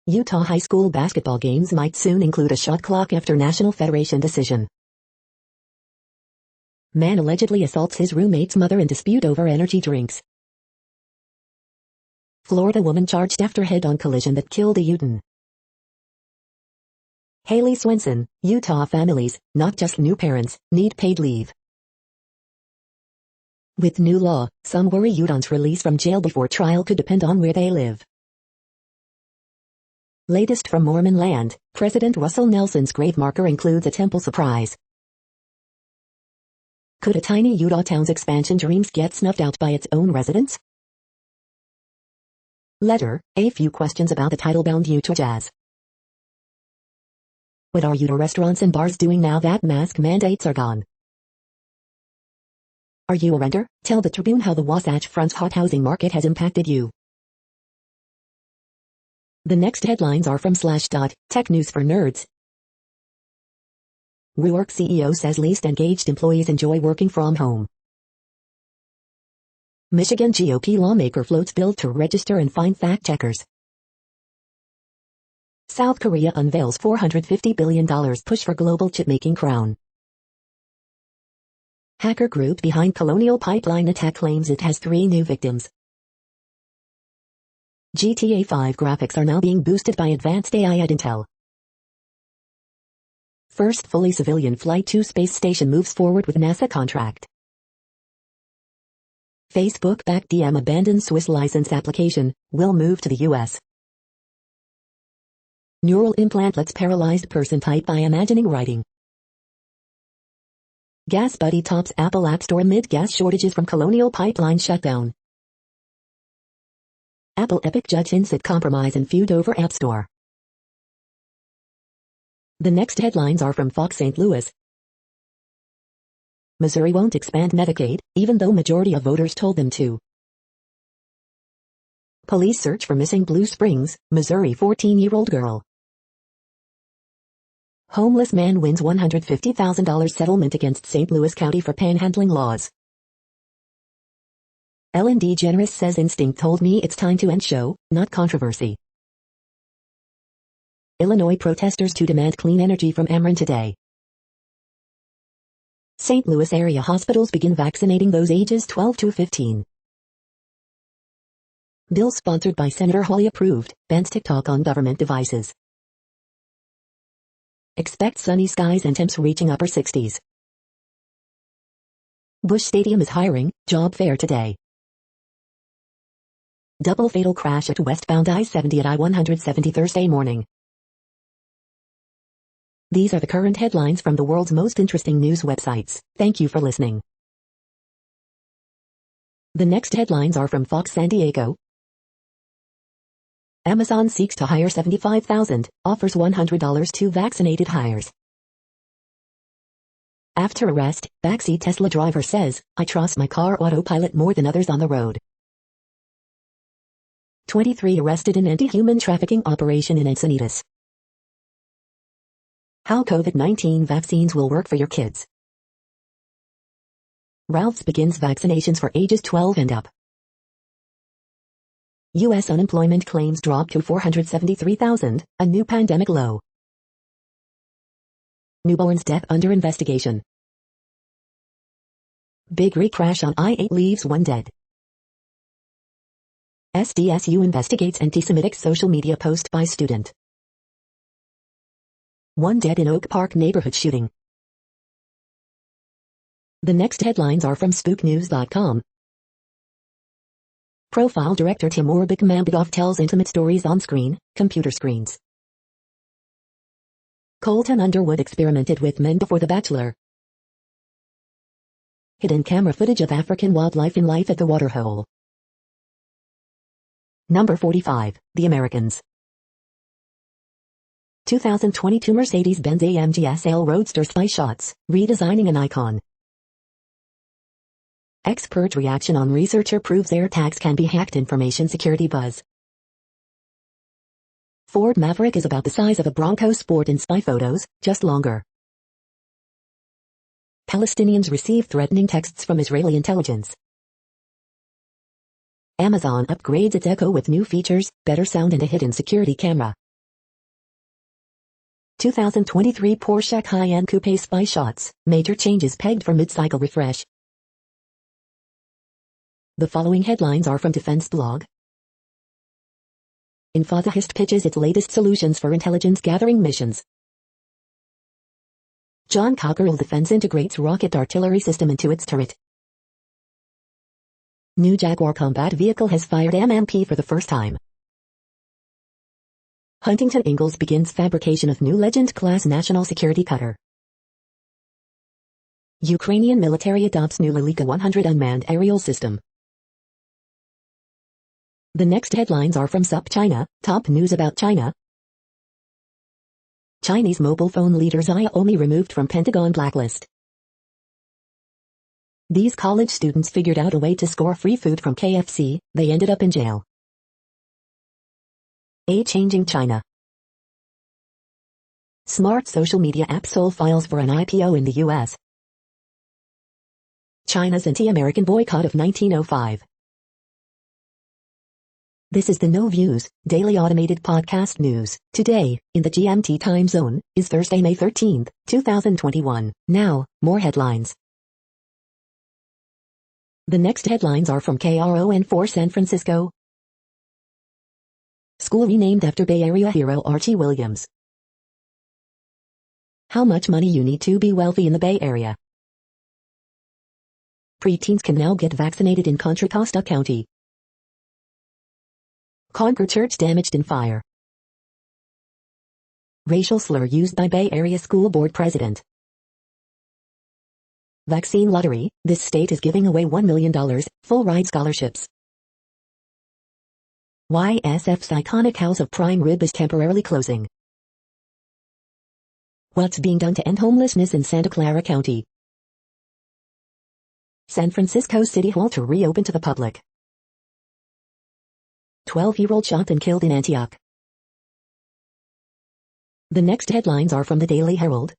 Utah high school basketball games might soon include a shot clock after National Federation decision. Man allegedly assaults his roommate's mother in dispute over energy drinks. Florida woman charged after head-on collision that killed a Utah. Haley Swenson, Utah families, not just new parents, need paid leave. With new law, some worry Utahns' release from jail before trial could depend on where they live. Latest from Mormon land, President Russell Nelson's grave marker includes a temple surprise. Could a tiny Utah town's expansion dreams get snuffed out by its own residents? Letter, a few questions about the title-bound Utah Jazz. What are Utah restaurants and bars doing now that mask mandates are gone? Are you a renter? Tell the Tribune how the Wasatch Front's hot housing market has impacted you. The next headlines are from Slashdot, Tech News for Nerds. WeWork CEO says least engaged employees enjoy working from home. Michigan GOP lawmaker floats bill to register and fine fact-checkers. South Korea unveils $450 billion push for global chip-making crown. Hacker group behind Colonial Pipeline attack claims it has 3 new victims. GTA 5 graphics are now being boosted by advanced AI at Intel. First fully civilian flight to space station moves forward with NASA contract. Facebook-backed DM abandons Swiss license application, will move to the US. Neural implant lets paralyzed person type by imagining writing. Gas Buddy tops Apple App Store amid gas shortages from Colonial Pipeline shutdown. Apple Epic judge hints at compromise and feud over App Store. The next headlines are from Fox St. Louis. Missouri won't expand Medicaid, even though majority of voters told them to. Police search for missing Blue Springs, Missouri 14-year-old girl. Homeless man wins $150,000 settlement against St. Louis County for panhandling laws. Ellen DeGeneres says instinct told me it's time to end show, not controversy. Illinois protesters to demand clean energy from Ameren today. St. Louis area hospitals begin vaccinating those ages 12 to 15. Bill sponsored by Senator Hawley approved, bans TikTok on government devices. Expect sunny skies and temps reaching upper 60s. Busch Stadium is hiring, job fair today. Double fatal crash at westbound I-70 at I-170 Thursday morning. These are the current headlines from the world's most interesting news websites. Thank you for listening. The next headlines are from Fox San Diego. Amazon seeks to hire 75,000, offers $100 to vaccinated hires. After arrest, backseat Tesla driver says, I trust my car autopilot more than others on the road. 23 arrested in anti-human trafficking operation in Encinitas. How COVID-19 vaccines will work for your kids. Ralph's begins vaccinations for ages 12 and up. U.S. unemployment claims drop to 473,000, a new pandemic low. Newborn's death under investigation. Big crash on I-8 leaves 1 dead. SDSU investigates anti-Semitic social media post by student. 1 dead in Oak Park neighborhood shooting. The next headlines are from SpookNews.com. Profile director Timur Bekmambetov tells intimate stories on screen, computer screens. Colton Underwood experimented with men before The Bachelor. Hidden camera footage of African wildlife in life at the waterhole. Number 45, The Americans. 2022 Mercedes-Benz AMG SL Roadster spy shots, redesigning an icon. Expert reaction on researcher proves AirTags can be hacked. Information security buzz. Ford Maverick is about the size of a Bronco Sport in spy photos, just longer. Palestinians receive threatening texts from Israeli intelligence. Amazon upgrades its Echo with new features, better sound and a hidden security camera. 2023 Porsche Cayenne Coupe spy shots, major changes pegged for mid-cycle refresh. The following headlines are from Defense Blog. Infosys pitches its latest solutions for intelligence gathering missions. John Cockerell Defense integrates rocket artillery system into its turret. New Jaguar combat vehicle has fired MMP for the first time. Huntington Ingalls begins fabrication of new Legend-class national security cutter. Ukrainian military adopts new Lilika 100 unmanned aerial system. The next headlines are from SupChina, top news about China. Chinese mobile phone leader Xiaomi removed from Pentagon blacklist. These college students figured out a way to score free food from KFC, they ended up in jail. Changing China. Smart social media app sold files for an IPO in the U.S. China's anti-American boycott of 1905. This is the No Views, daily automated podcast news. Today, in the GMT time zone, is Thursday, May 13th, 2021. Now, more headlines. The next headlines are from KRON4 San Francisco. School renamed after Bay Area hero Archie Williams. How much money you need to be wealthy in the Bay Area. Preteens can now get vaccinated in Contra Costa County. Concord church damaged in fire. Racial slur used by Bay Area School Board president. Vaccine lottery, this state is giving away $1 million, full ride scholarships. YSF's iconic House of Prime Rib is temporarily closing. What's being done to end homelessness in Santa Clara County? San Francisco City Hall to reopen to the public. 12-year-old shot and killed in Antioch. The next headlines are from the Daily Herald.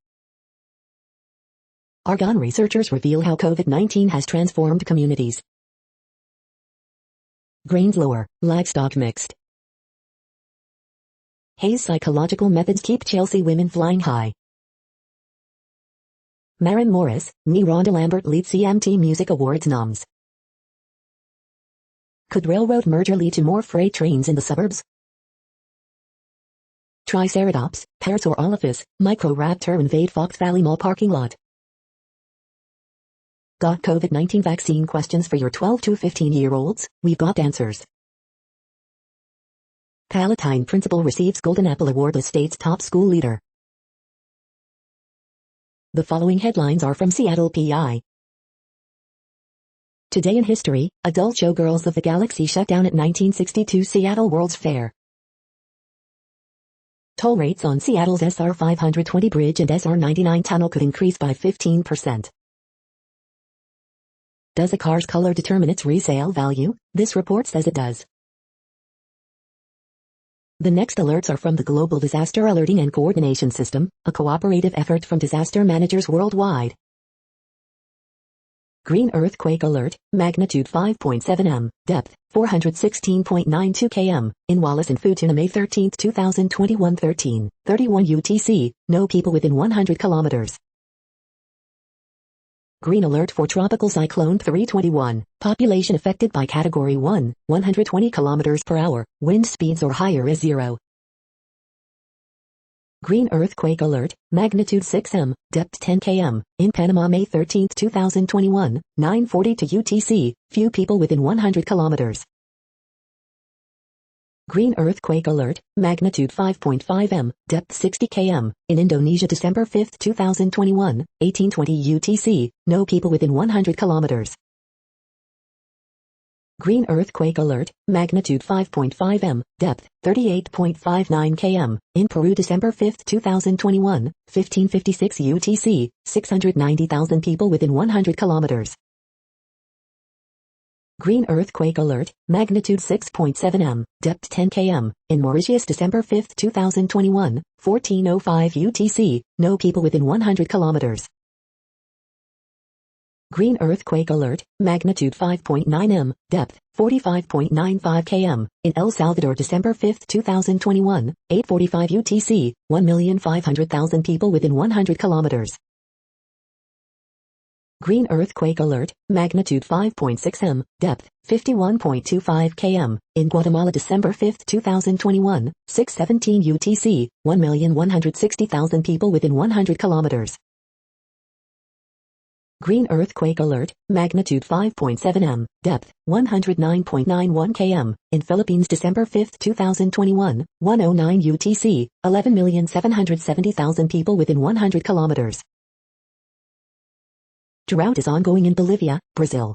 Argonne researchers reveal how COVID-19 has transformed communities. Grains lower, livestock mixed. Hayes psychological methods keep Chelsea women flying high. Maren Morris, me Rhonda Lambert lead CMT Music Awards noms. Could railroad merger lead to more freight trains in the suburbs? Triceratops, Parasaurolophus, Microraptor invade Fox Valley Mall parking lot. Got COVID-19 vaccine questions for your 12 to 15-year-olds? We've got answers. Palatine principal receives Golden Apple Award as state's top school leader. The following headlines are from Seattle PI. Today in history, adult showgirls of the galaxy shut down at 1962 Seattle World's Fair. Toll rates on Seattle's SR 520 bridge and SR 99 tunnel could increase by 15%. Does a car's color determine its resale value? This report says it does. The next alerts are from the Global Disaster Alerting and Coordination System, a cooperative effort from disaster managers worldwide. Green earthquake alert, magnitude 5.7 m, depth 416.92 km, in Wallace and Futuna, May 13, 2021, 13:31 UTC, no people within 100 kilometers. Green alert for Tropical Cyclone 321, population affected by Category 1, 120 km per hour, wind speeds or higher is 0. Green earthquake alert, magnitude 6 m, depth 10 km, in Panama, May 13, 2021, 9:42 UTC, few people within 100 kilometers. Green earthquake alert, magnitude 5.5 m, depth 60 km, in Indonesia, December 5, 2021, 18:20 UTC, no people within 100 kilometers. Green earthquake alert, magnitude 5.5 m, depth 38.59 km, in Peru, December 5, 2021, 15:56 UTC, 690,000 people within 100 kilometers. Green earthquake alert, magnitude 6.7 m, depth 10 km, in Mauritius, December 5, 2021, 14:05 UTC, no people within 100 kilometers. Green earthquake alert, magnitude 5.9 m, depth 45.95 km, in El Salvador, December 5, 2021, 8:45 UTC, 1,500,000 people within 100 kilometers. Green earthquake alert, magnitude 5.6 m, depth 51.25 km, in Guatemala, December 5, 2021, 6:17 UTC, 1,160,000 people within 100 kilometers. Green earthquake alert, magnitude 5.7 m, depth 109.91 km, in Philippines, December 5, 2021, 1:09 UTC, 11,770,000 people within 100 kilometers. Drought is ongoing in Bolivia, Brazil.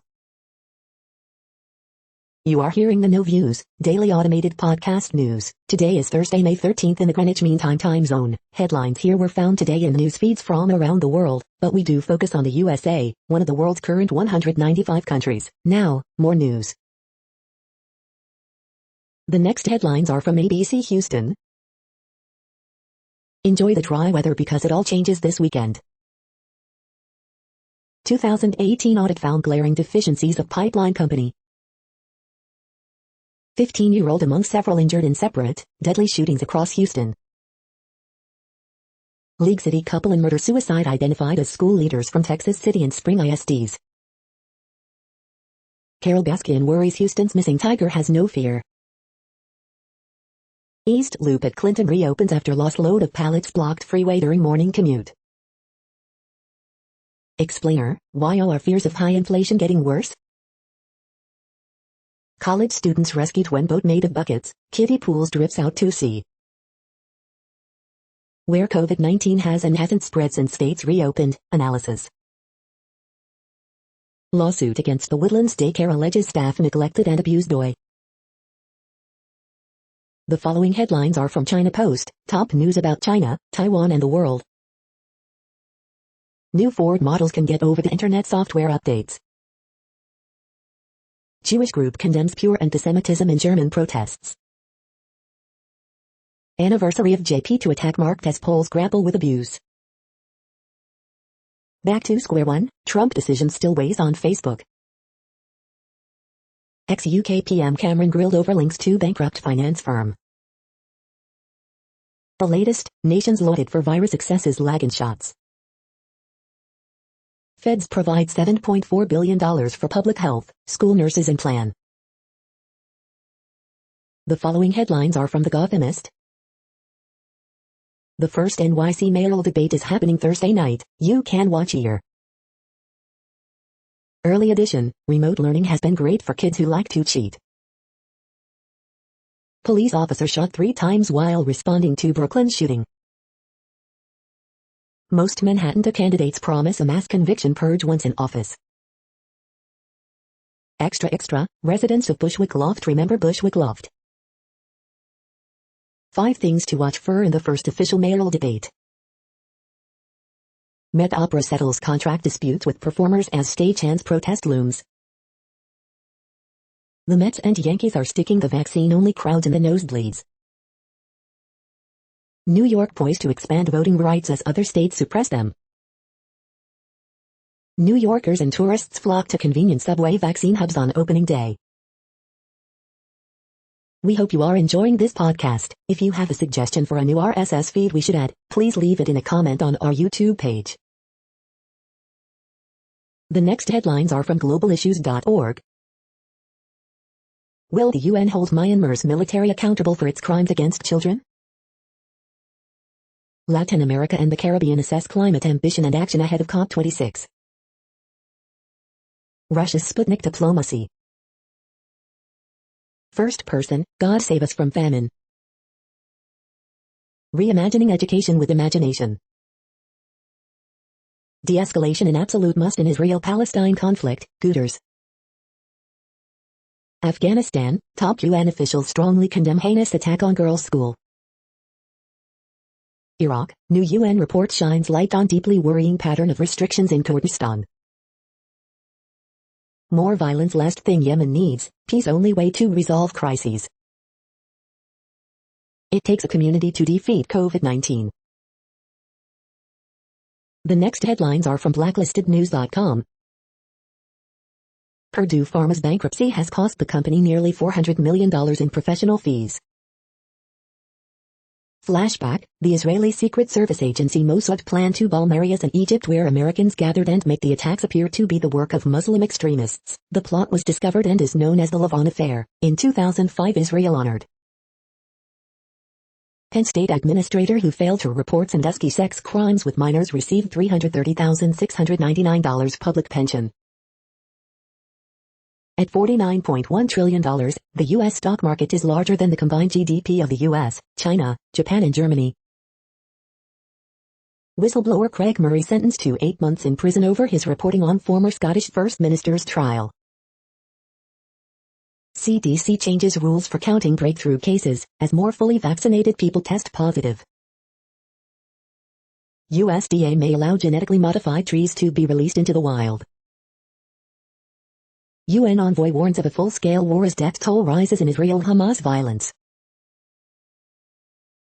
You are hearing the No Views, daily automated podcast news. Today is Thursday, May 13th in the Greenwich Mean Time zone. Headlines here were found today in news feeds from around the world, but we do focus on the USA, one of the world's current 195 countries. Now, more news. The next headlines are from ABC Houston. Enjoy the dry weather because it all changes this weekend. 2018 audit found glaring deficiencies of pipeline company. 15-year-old among several injured in separate, deadly shootings across Houston. League City couple in murder-suicide identified as school leaders from Texas City and Spring ISDs. Carol Baskin worries Houston's missing tiger has no fear. East Loop at Clinton reopens after lost load of pallets blocked freeway during morning commute. Explainer, why are our fears of high inflation getting worse? College students rescued when boat made of buckets, kiddie pools drifts out to sea. Where COVID-19 has and hasn't spread since states reopened, analysis. Lawsuit against the Woodlands daycare alleges staff neglected and abused boy. The following headlines are from China Post, top news about China, Taiwan and the world. New Ford models can get over the internet software updates. Jewish group condemns pure antisemitism in German protests. Anniversary of JP to attack marked as polls grapple with abuse. Back to square one, Trump decision still weighs on Facebook. Ex-UK PM Cameron grilled over links to bankrupt finance firm. The latest, nations lauded for virus excesses lag in shots. Feds provide $7.4 billion for public health, school nurses and plan. The following headlines are from The Gothamist. The first NYC mayoral debate is happening Thursday night. You can watch here. Early edition, remote learning has been great for kids who like to cheat. Police officer shot 3 times while responding to Brooklyn shooting. Most Manhattan candidates promise a mass conviction purge once in office. Extra extra, residents of Bushwick Loft remember Bushwick Loft. 5 things to watch for in the first official mayoral debate. Met Opera settles contract disputes with performers as stagehands protest looms. The Mets and Yankees are sticking the vaccine-only crowds in the nosebleeds. New York poised to expand voting rights as other states suppress them. New Yorkers and tourists flock to convenient subway vaccine hubs on opening day. We hope you are enjoying this podcast. If you have a suggestion for a new RSS feed we should add, please leave it in a comment on our YouTube page. The next headlines are from globalissues.org. Will the UN hold Myanmar's military accountable for its crimes against children? Latin America and the Caribbean assess climate ambition and action ahead of COP26. Russia's Sputnik diplomacy. First person, God save us from famine. Reimagining education with imagination. De-escalation an absolute must in Israel-Palestine conflict, Guterres. Afghanistan, top UN officials strongly condemn heinous attack on girls' school. Iraq, new UN report shines light on deeply worrying pattern of restrictions in Kurdistan. More violence last thing Yemen needs, peace only way to resolve crises. It takes a community to defeat COVID-19. The next headlines are from blacklistednews.com. Purdue Pharma's bankruptcy has cost the company nearly $400 million in professional fees. Flashback, the Israeli Secret Service agency Mossad planned to bomb areas in Egypt where Americans gathered and make the attacks appear to be the work of Muslim extremists. The plot was discovered and is known as the Lavon Affair. In 2005 Israel honored Penn State administrator who failed to report Sandusky sex crimes with minors received $330,699 public pension. At $49.1 trillion, the U.S. stock market is larger than the combined GDP of the U.S., China, Japan and Germany. Whistleblower Craig Murray sentenced to 8 months in prison over his reporting on former Scottish First Minister's trial. CDC changes rules for counting breakthrough cases, as more fully vaccinated people test positive. USDA may allow genetically modified trees to be released into the wild. UN envoy warns of a full-scale war as death toll rises in Israel-Hamas violence.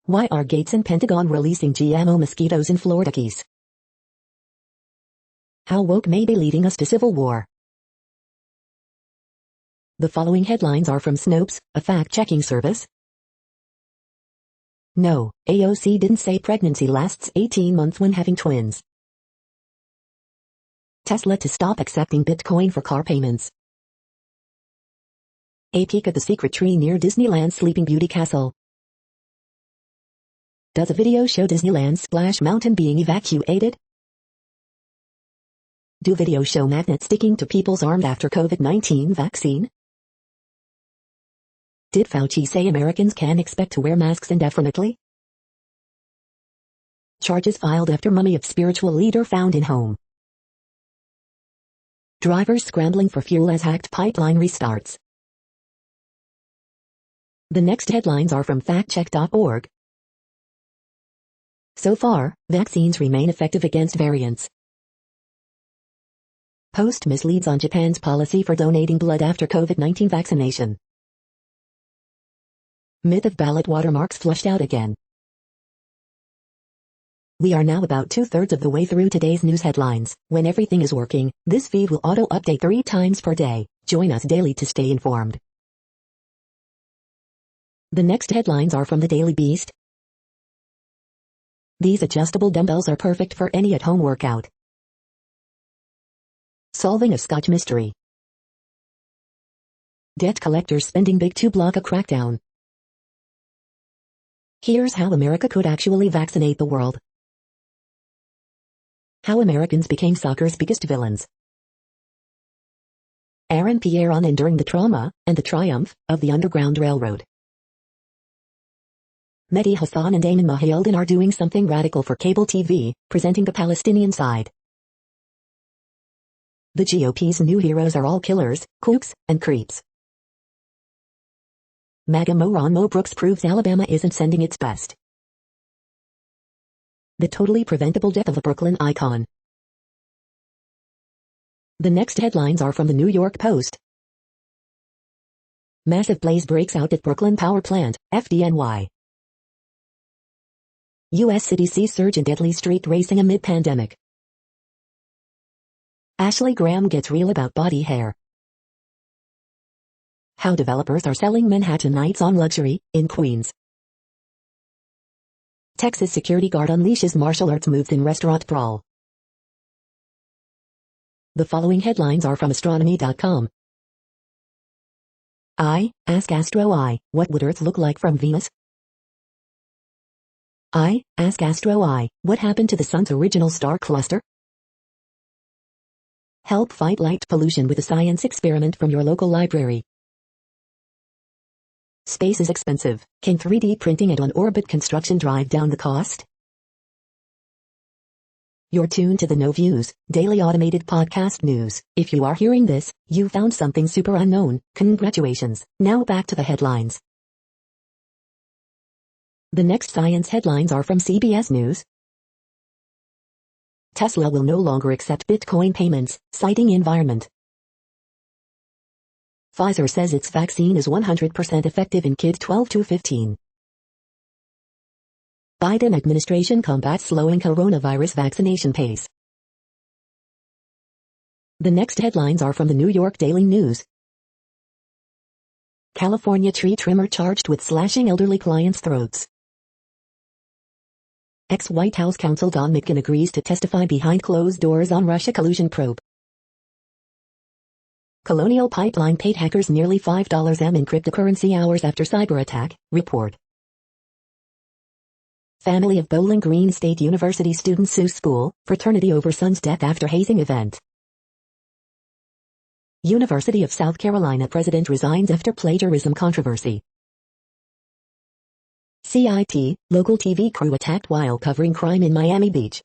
Why are Gates and Pentagon releasing GMO mosquitoes in Florida Keys? How woke may be leading us to civil war. The following headlines are from Snopes, a fact-checking service. No, AOC didn't say pregnancy lasts 18 months when having twins. Tesla to stop accepting Bitcoin for car payments. A peek at the secret tree near Disneyland's Sleeping Beauty Castle. Does a video show Disneyland's Splash Mountain being evacuated? Do videos show magnets sticking to people's arms after COVID-19 vaccine? Did Fauci say Americans can expect to wear masks indefinitely? Charges filed after mummy of spiritual leader found in home. Drivers scrambling for fuel as hacked pipeline restarts. The next headlines are from factcheck.org. So far, vaccines remain effective against variants. Post misleads on Japan's policy for donating blood after COVID-19 vaccination. Myth of ballot watermarks flushed out again. We are now about 2/3 of the way through today's news headlines. When everything is working, this feed will auto-update 3 times per day. Join us daily to stay informed. The next headlines are from the Daily Beast. These adjustable dumbbells are perfect for any at-home workout. Solving a Scotch mystery. Debt collectors spending big to block a crackdown. Here's how America could actually vaccinate the world. How Americans became soccer's biggest villains. Aaron Pierre on enduring the trauma and the triumph of the Underground Railroad. Mehdi Hassan and Ayman Mahieldin are doing something radical for cable TV, presenting the Palestinian side. The GOP's new heroes are all killers, kooks, and creeps. MAGA moron Mo Brooks proves Alabama isn't sending its best. The totally preventable death of a Brooklyn icon. The next headlines are from the New York Post. Massive blaze breaks out at Brooklyn Power Plant, FDNY. U.S. cities see surge in deadly street racing amid pandemic. Ashley Graham gets real about body hair. How developers are selling Manhattan nights on luxury, in Queens. Texas security guard unleashes martial arts moves in restaurant brawl. The following headlines are from astronomy.com. Ask Astro I, what would Earth look like from Venus? Ask Astro I, what happened to the Sun's original star cluster? Help fight light pollution with a science experiment from your local library. Space is expensive. Can 3D printing and on-orbit construction drive down the cost? You're tuned to the No Views, daily automated podcast news. If you are hearing this, you found something super unknown. Congratulations. Now back to the headlines. The next science headlines are from CBS News. Tesla will no longer accept Bitcoin payments, citing environment. Pfizer says its vaccine is 100% effective in kids 12 to 15. Biden administration combats slowing coronavirus vaccination pace. The next headlines are from the New York Daily News. California tree trimmer charged with slashing elderly clients' throats. Ex-White House counsel Don McGahn agrees to testify behind closed doors on Russia collusion probe. Colonial Pipeline paid hackers nearly $5 in cryptocurrency hours after cyber attack, report. Family of Bowling Green State University students sue school, fraternity over son's death after hazing event. University of South Carolina president resigns after plagiarism controversy. CIT, local TV crew attacked while covering crime in Miami Beach.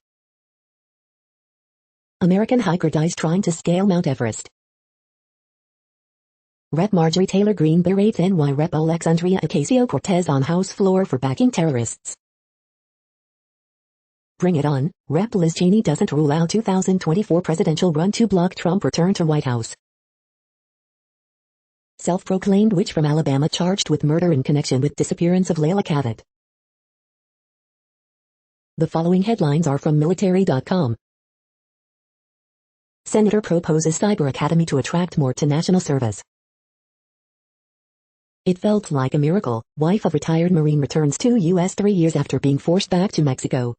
American hiker dies trying to scale Mount Everest. Rep. Marjorie Taylor Greene berates NY Rep. Alexandria Ocasio-Cortez on House floor for backing terrorists. Bring it on, Rep. Liz Cheney doesn't rule out 2024 presidential run to block Trump return to White House. Self-proclaimed witch from Alabama charged with murder in connection with disappearance of Layla Cavett. The following headlines are from military.com. Senator proposes Cyber Academy to attract more to national service. It felt like a miracle. Wife of retired Marine returns to U.S. 3 years after being forced back to Mexico.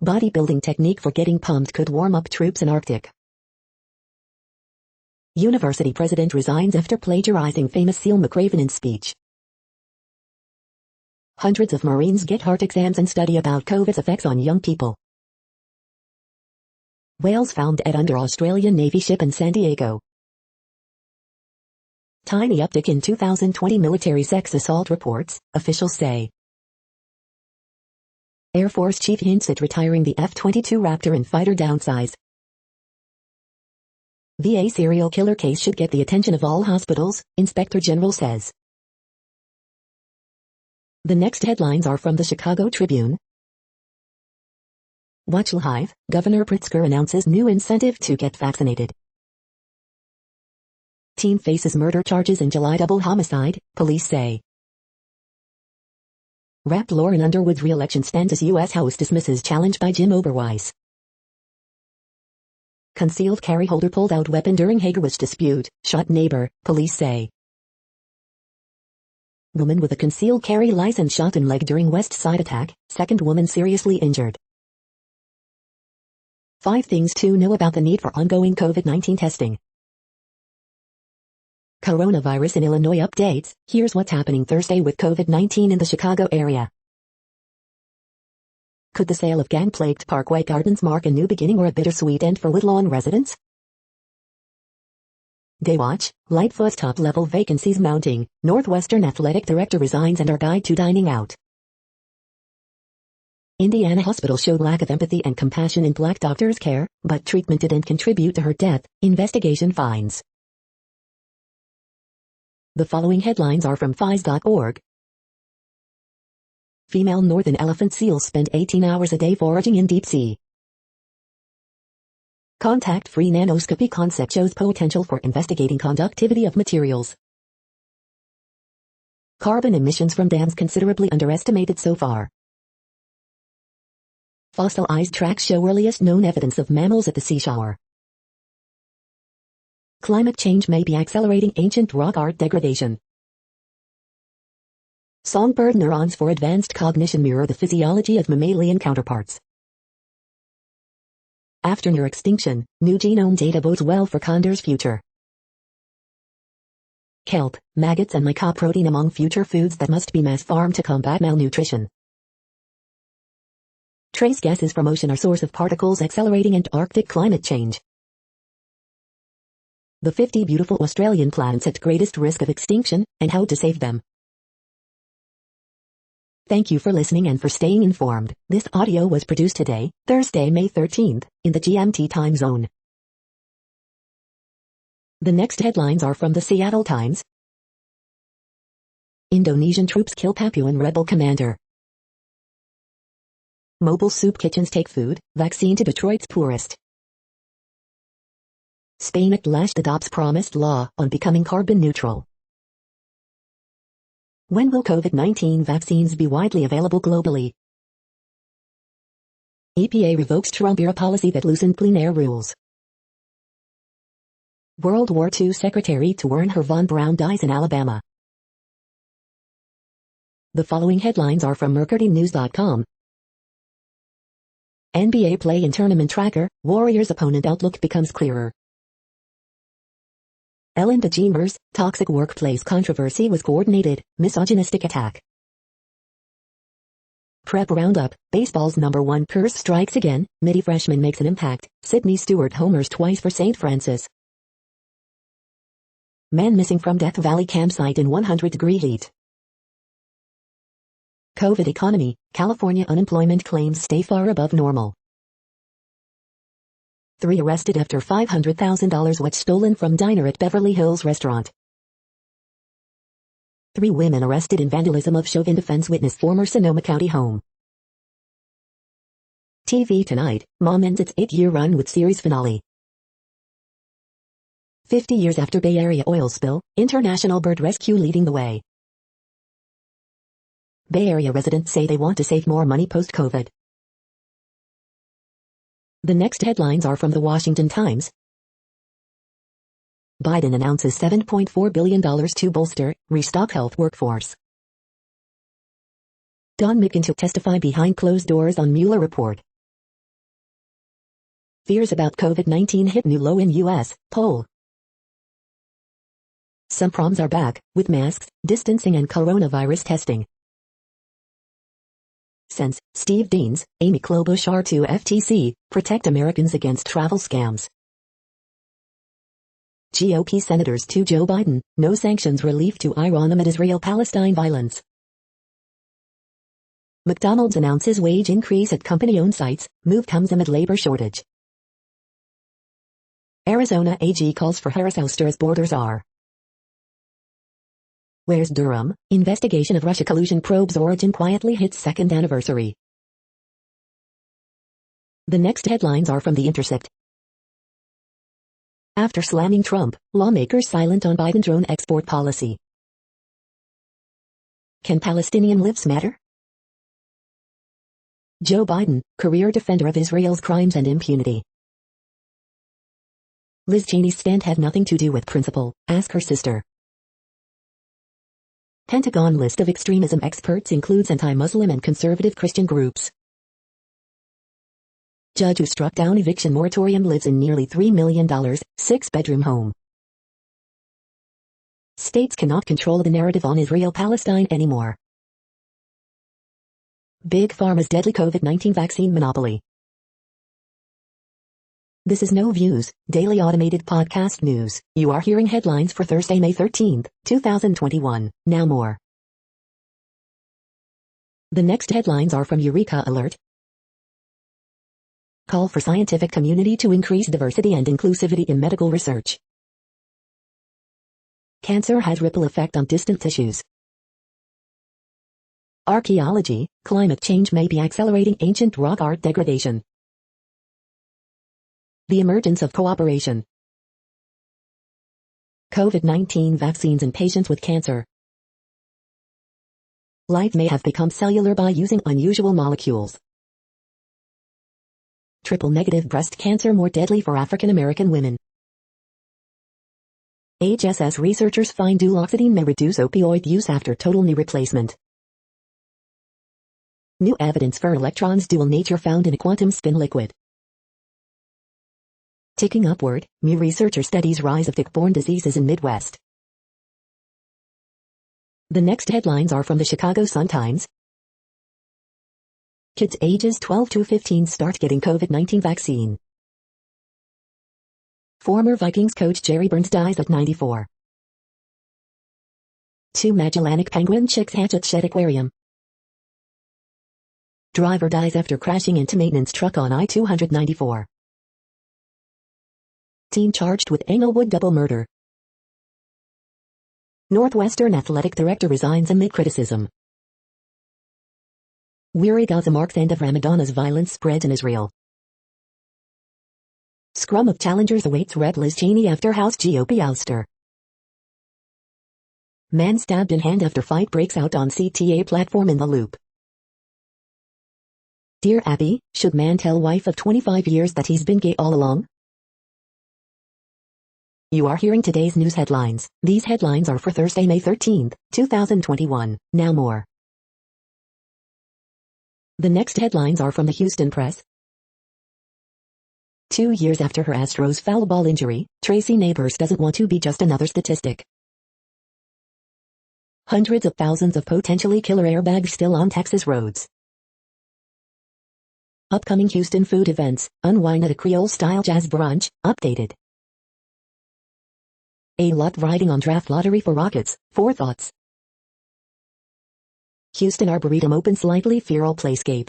Bodybuilding technique for getting pumped could warm up troops in Arctic. University president resigns after plagiarizing famous SEAL McRaven in speech. Hundreds of Marines get heart exams and study about COVID's effects on young people. Whales found dead under Australian Navy ship in San Diego. Tiny uptick in 2020 military sex assault reports, officials say. Air Force chief hints at retiring the F-22 Raptor in fighter downsize. VA serial killer case should get the attention of all hospitals, Inspector General says. The next headlines are from the Chicago Tribune. Watch Live, Governor Pritzker announces new incentive to get vaccinated. Teen faces murder charges in July double homicide, police say. Rep. Lauren Underwood's re-election stands as U.S. House dismisses challenge by Jim Oberweis. Concealed carry holder pulled out weapon during Hagerwich dispute, shot neighbor, police say. Woman with a concealed carry license shot in leg during West Side attack, second woman seriously injured. 5 things to know about the need for ongoing COVID-19 testing. Coronavirus in Illinois updates. Here's what's happening Thursday with COVID-19 in the Chicago area. Could the sale of gang-plagued Parkway Gardens mark a new beginning or a bittersweet end for Woodlawn residents? Daywatch, Lightfoot top-level vacancies mounting, Northwestern athletic director resigns and our guide to dining out. Indiana hospital showed lack of empathy and compassion in black doctors' care, but treatment didn't contribute to her death, investigation finds. The following headlines are from FIS.org. Female northern elephant seals spend 18 hours a day foraging in deep sea. Contact-free nanoscopy concept shows potential for investigating conductivity of materials. Carbon emissions from dams considerably underestimated so far. Fossilized tracks show earliest known evidence of mammals at the seashore. Climate change may be accelerating ancient rock art degradation. Songbird neurons for advanced cognition mirror the physiology of mammalian counterparts. After near extinction, new genome data bodes well for condor's future. Kelp, maggots and mycoprotein among future foods that must be mass farmed to combat malnutrition. Trace gases from ocean are source of particles accelerating Antarctic climate change. The 50 beautiful Australian plants at greatest risk of extinction, and how to save them. Thank you for listening and for staying informed. This audio was produced today, Thursday, May 13th, in the GMT time zone. The next headlines are from the Seattle Times. Indonesian troops kill Papuan rebel commander. Mobile soup kitchens take food, vaccine to Detroit's poorest. Spain at last adopts promised law on becoming carbon neutral. When will COVID-19 vaccines be widely available globally? EPA revokes Trump-era policy that loosened clean air rules. World War II Secretary to Wernher von Braun dies in Alabama. The following headlines are from MercuryNews.com. NBA play-in tournament tracker, Warriors opponent outlook becomes clearer. Ellen DeGeneres, toxic workplace controversy was coordinated, misogynistic attack. Prep Roundup, baseball's #1 curse strikes again, Midi freshman makes an impact, Sydney Stewart homers twice for St. Francis. Man missing from Death Valley campsite in 100-degree heat. COVID economy, California unemployment claims stay far above normal. 3 arrested after $500,000 watch stolen from diner at Beverly Hills restaurant. 3 women arrested in vandalism of Chauvin defense witness former Sonoma County home. TV Tonight, Mom ends its 8-year run with series finale. 50 years after Bay Area oil spill, international bird rescue leading the way. Bay Area residents say they want to save more money post-COVID. The next headlines are from the Washington Times. Biden announces $7.4 billion to bolster, restock health workforce. Don McIntyre testify behind closed doors on Mueller report. Fears about COVID-19 hit new low in U.S. poll. Some proms are back, with masks, distancing and coronavirus testing. Since Steve Deans, Amy Klobuchar to FTC, protect Americans against travel scams. GOP senators to Joe Biden, no sanctions relief to Iran amid Israel-Palestine violence. McDonald's announces wage increase at company-owned sites, move comes amid labor shortage. Arizona AG calls for Harris ouster as borders are. Where's Durham? Investigation of Russia collusion probes origin quietly hits second anniversary. The next headlines are from The Intercept. After slamming Trump, lawmakers silent on Biden drone export policy. Can Palestinian lives matter? Joe Biden, career defender of Israel's crimes and impunity. Liz Cheney's stand had nothing to do with principle, ask her sister. Pentagon list of extremism experts includes anti-Muslim and conservative Christian groups. Judge who struck down eviction moratorium lives in nearly $3 million, 6-bedroom home. States cannot control the narrative on Israel-Palestine anymore. Big Pharma's deadly COVID-19 vaccine monopoly. This is No Views, daily automated podcast news. You are hearing headlines for Thursday, May 13th, 2021. Now more. The next headlines are from Eureka Alert. Call for scientific community to increase diversity and inclusivity in medical research. Cancer has ripple effect on distant tissues. Archaeology, climate change may be accelerating ancient rock art degradation. The emergence of cooperation. COVID-19 vaccines in patients with cancer. Life may have become cellular by using unusual molecules. Triple-negative breast cancer more deadly for African American women. HSS researchers find duloxetine may reduce opioid use after total knee replacement. New evidence for electrons' dual nature found in a quantum spin liquid. Ticking upward, new researcher studies rise of tick-borne diseases in Midwest. The next headlines are from the Chicago Sun-Times. Kids ages 12 to 15 start getting COVID-19 vaccine. Former Vikings coach Jerry Burns dies at 94. 2 Magellanic penguin chicks hatch at Shedd Aquarium. Driver dies after crashing into maintenance truck on I-294. Teen charged with Englewood double murder. Northwestern athletic director resigns amid criticism. Weary Gaza marks end of Ramadan as violence spreads in Israel. Scrum of challengers awaits Rep. Liz Cheney after House GOP ouster. Man stabbed in hand after fight breaks out on CTA platform in the Loop. Dear Abby, should man tell wife of 25 years that he's been gay all along? You are hearing today's news headlines. These headlines are for Thursday, May 13th, 2021. Now more. The next headlines are from the Houston Press. 2 years after her Astros foul ball injury, Tracy Neighbors doesn't want to be just another statistic. Hundreds of thousands of potentially killer airbags still on Texas roads. Upcoming Houston food events, unwind at a Creole-style jazz brunch, updated. A lot riding on draft lottery for Rockets, 4 thoughts. Houston Arboretum opens slightly feral playscape.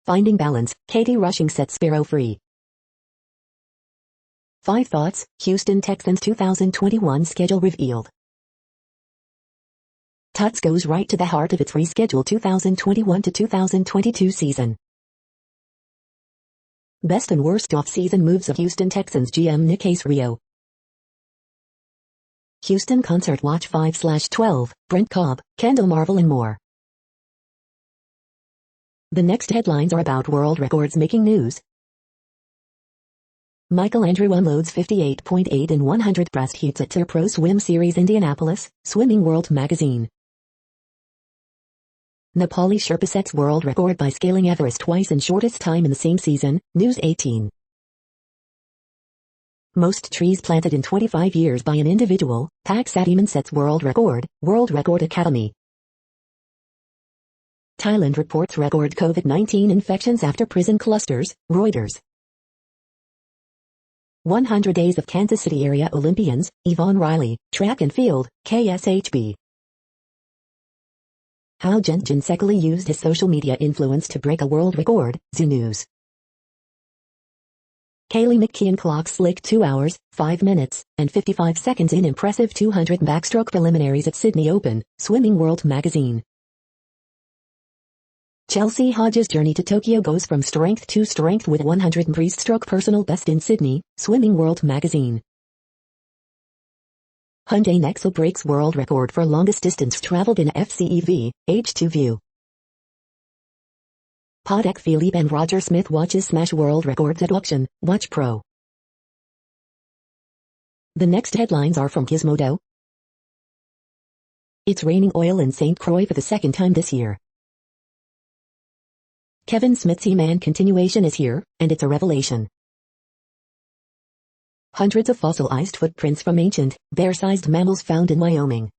Finding balance, Katie Rushing sets Sparrow free. 5 thoughts, Houston Texans 2021 schedule revealed. Tuts goes right to the heart of its rescheduled 2021 to 2022 season. Best and worst off-season moves of Houston Texans GM Nick Rio. Houston Concert Watch 5/12, Brent Cobb, Kendall Marvel and more. The next headlines are about world records making news. Michael Andrew unloads 58.8 in 100 breast heats at Tour Pro Swim Series Indianapolis, Swimming World Magazine. Nepali Sherpa sets world record by scaling Everest twice in shortest time in the same season, News 18. Most trees planted in 25 years by an individual, Pak Satiman sets World Record Academy. Thailand reports record COVID-19 infections after prison clusters, Reuters. 100 Days of Kansas City Area Olympians, Yvonne Riley, Track and Field, KSHB. How Jen Sekeli used his social media influence to break a world record, Zoo News. Kaylee McKeon clocks slick 2 hours, 5 minutes, and 55 seconds in impressive 200 backstroke preliminaries at Sydney Open, Swimming World Magazine. Chelsea Hodges' journey to Tokyo goes from strength to strength with 100 breaststroke personal best in Sydney, Swimming World Magazine. Hyundai Nexo breaks world record for longest distance traveled in a FCEV, H2 View. Patek Philippe and Roger Smith watches smash world records at auction, Watch Pro. The next headlines are from Gizmodo. It's raining oil in St. Croix for the second time this year. Kevin Smith's He-Man continuation is here, and it's a revelation. Hundreds of fossilized footprints from ancient, bear-sized mammals found in Wyoming.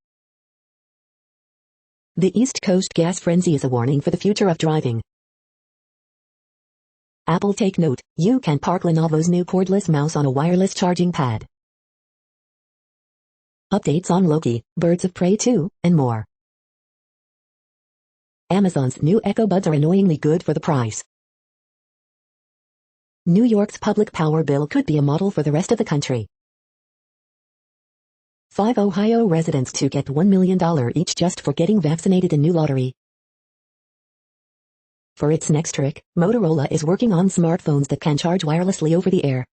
The East Coast gas frenzy is a warning for the future of driving. Apple take note, you can park Lenovo's new cordless mouse on a wireless charging pad. Updates on Loki, Birds of Prey 2, and more. Amazon's new Echo Buds are annoyingly good for the price. New York's public power bill could be a model for the rest of the country. 5 Ohio residents to get $1 million each just for getting vaccinated in new lottery. For its next trick, Motorola is working on smartphones that can charge wirelessly over the air.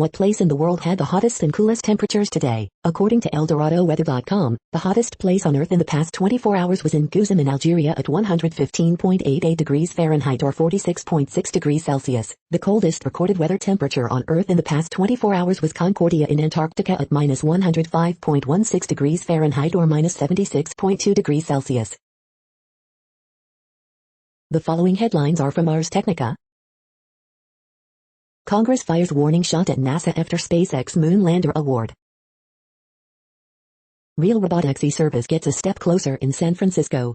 What place in the world had the hottest and coolest temperatures today? According to ElDoradoWeather.com, the hottest place on Earth in the past 24 hours was in Guzam in Algeria at 115.88 degrees Fahrenheit or 46.6 degrees Celsius. The coldest recorded weather temperature on Earth in the past 24 hours was Concordia in Antarctica at minus 105.16 degrees Fahrenheit or minus 76.2 degrees Celsius. The following headlines are from Ars Technica. Congress fires warning shot at NASA after SpaceX Moon Lander award. Real Robotaxi service gets a step closer in San Francisco.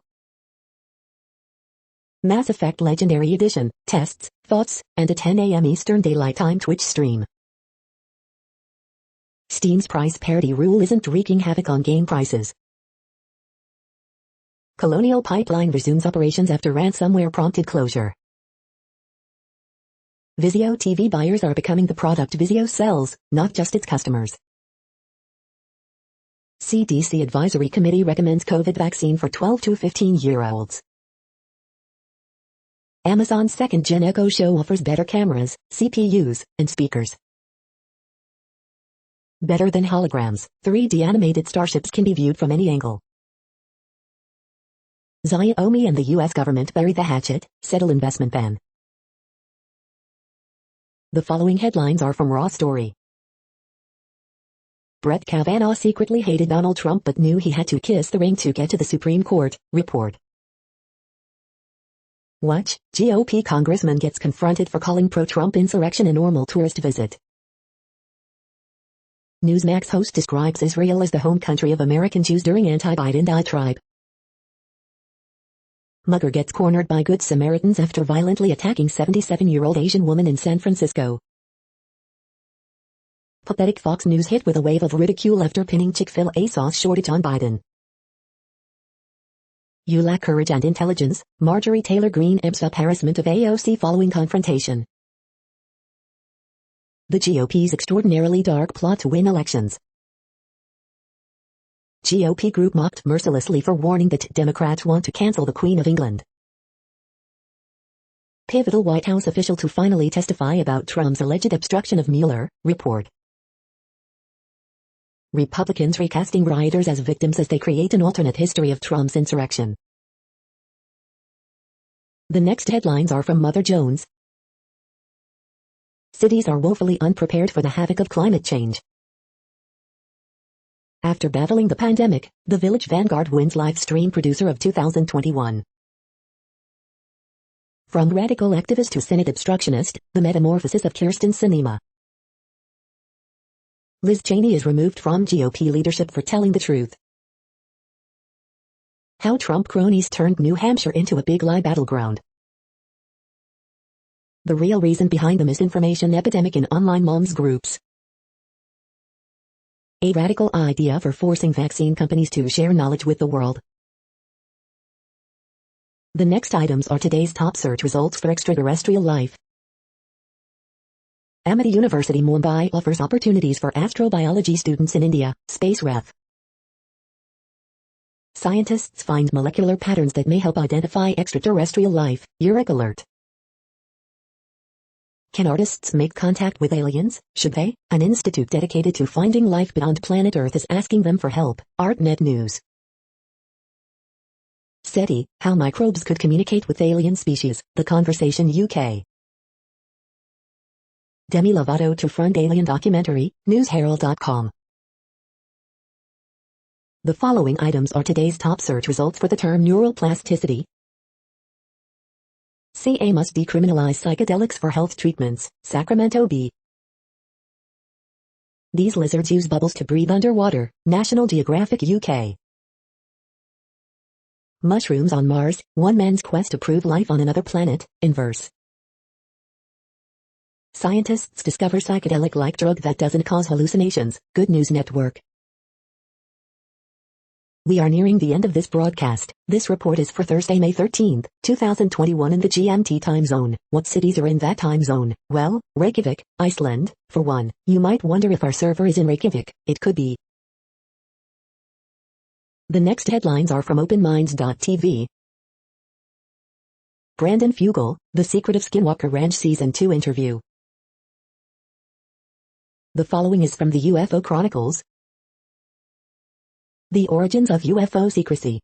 Mass Effect Legendary Edition, tests, thoughts, and a 10 a.m. Eastern Daylight Time Twitch stream. Steam's price parity rule isn't wreaking havoc on game prices. Colonial Pipeline resumes operations after ransomware prompted closure. Vizio TV buyers are becoming the product Vizio sells, not just its customers. CDC Advisory Committee recommends COVID vaccine for 12 to 15-year-olds. Amazon's second-gen Echo Show offers better cameras, CPUs, and speakers. Better than holograms, 3D animated starships can be viewed from any angle. Xiaomi and the U.S. government bury the hatchet, settle investment ban. The following headlines are from Raw Story. Brett Kavanaugh secretly hated Donald Trump but knew he had to kiss the ring to get to the Supreme Court, report. Watch, GOP congressman gets confronted for calling pro-Trump insurrection a normal tourist visit. Newsmax host describes Israel as the home country of American Jews during anti-Biden diatribe. Mugger gets cornered by Good Samaritans after violently attacking 77-year-old Asian woman in San Francisco. Pathetic Fox News hit with a wave of ridicule after pinning Chick-fil-A sauce shortage on Biden. You lack courage and intelligence, Marjorie Taylor Greene amps up harassment of AOC following confrontation. The GOP's extraordinarily dark plot to win elections. GOP group mocked mercilessly for warning that Democrats want to cancel the Queen of England. Pivotal White House official to finally testify about Trump's alleged obstruction of Mueller, report. Republicans recasting rioters as victims as they create an alternate history of Trump's insurrection. The next headlines are from Mother Jones. Cities are woefully unprepared for the havoc of climate change. After battling the pandemic, the Village Vanguard wins live stream producer of 2021. From radical activist to Senate obstructionist, the metamorphosis of Kyrsten Sinema. Liz Cheney is removed from GOP leadership for telling the truth. How Trump cronies turned New Hampshire into a big lie battleground. The real reason behind the misinformation epidemic in online moms groups. A radical idea for forcing vaccine companies to share knowledge with the world. The next items are today's top search results for extraterrestrial life. Amity University Mumbai offers opportunities for astrobiology students in India, Space Ref. Scientists find molecular patterns that may help identify extraterrestrial life, Eureka Alert. Can artists make contact with aliens? Should they? An institute dedicated to finding life beyond planet Earth is asking them for help. ArtNet News. SETI, how microbes could communicate with alien species. The Conversation UK. Demi Lovato to front alien documentary, newsherald.com. The following items are today's top search results for the term neuroplasticity. CA must decriminalize psychedelics for health treatments, Sacramento Bee. These lizards use bubbles to breathe underwater. National Geographic UK. Mushrooms on Mars, one man's quest to prove life on another planet, inverse. Scientists discover psychedelic-like drug that doesn't cause hallucinations. Good News Network. We are nearing the end of this broadcast. This report is for Thursday, May 13th, 2021 in the GMT time zone. What cities are in that time zone? Well, Reykjavik, Iceland, for one. You might wonder if our server is in Reykjavik. It could be. The next headlines are from OpenMinds.tv. Brandon Fugel, The Secret of Skinwalker Ranch Season 2 interview. The following is from the UFO Chronicles. The origins of UFO secrecy.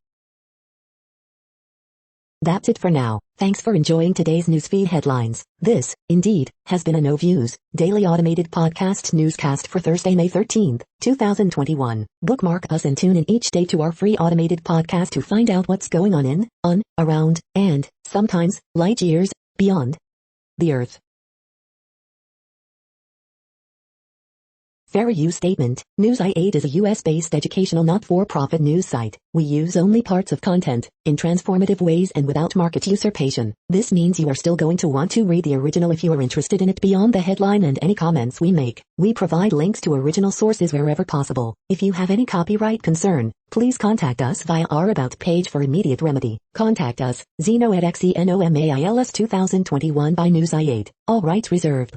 That's it for now. Thanks for enjoying today's newsfeed headlines. This, indeed, has been a No Views, daily automated podcast newscast for Thursday, May 13th, 2021. Bookmark us and tune in each day to our free automated podcast to find out what's going on, around, and, sometimes, light years, beyond the Earth. Fair use statement. News8 is a US-based educational not-for-profit news site. We use only parts of content, in transformative ways and without market usurpation. This means you are still going to want to read the original if you are interested in it beyond the headline and any comments we make. We provide links to original sources wherever possible. If you have any copyright concern, please contact us via our About page for immediate remedy. Contact us, Zeno at XENOMAILS 2021 by News8. All rights reserved.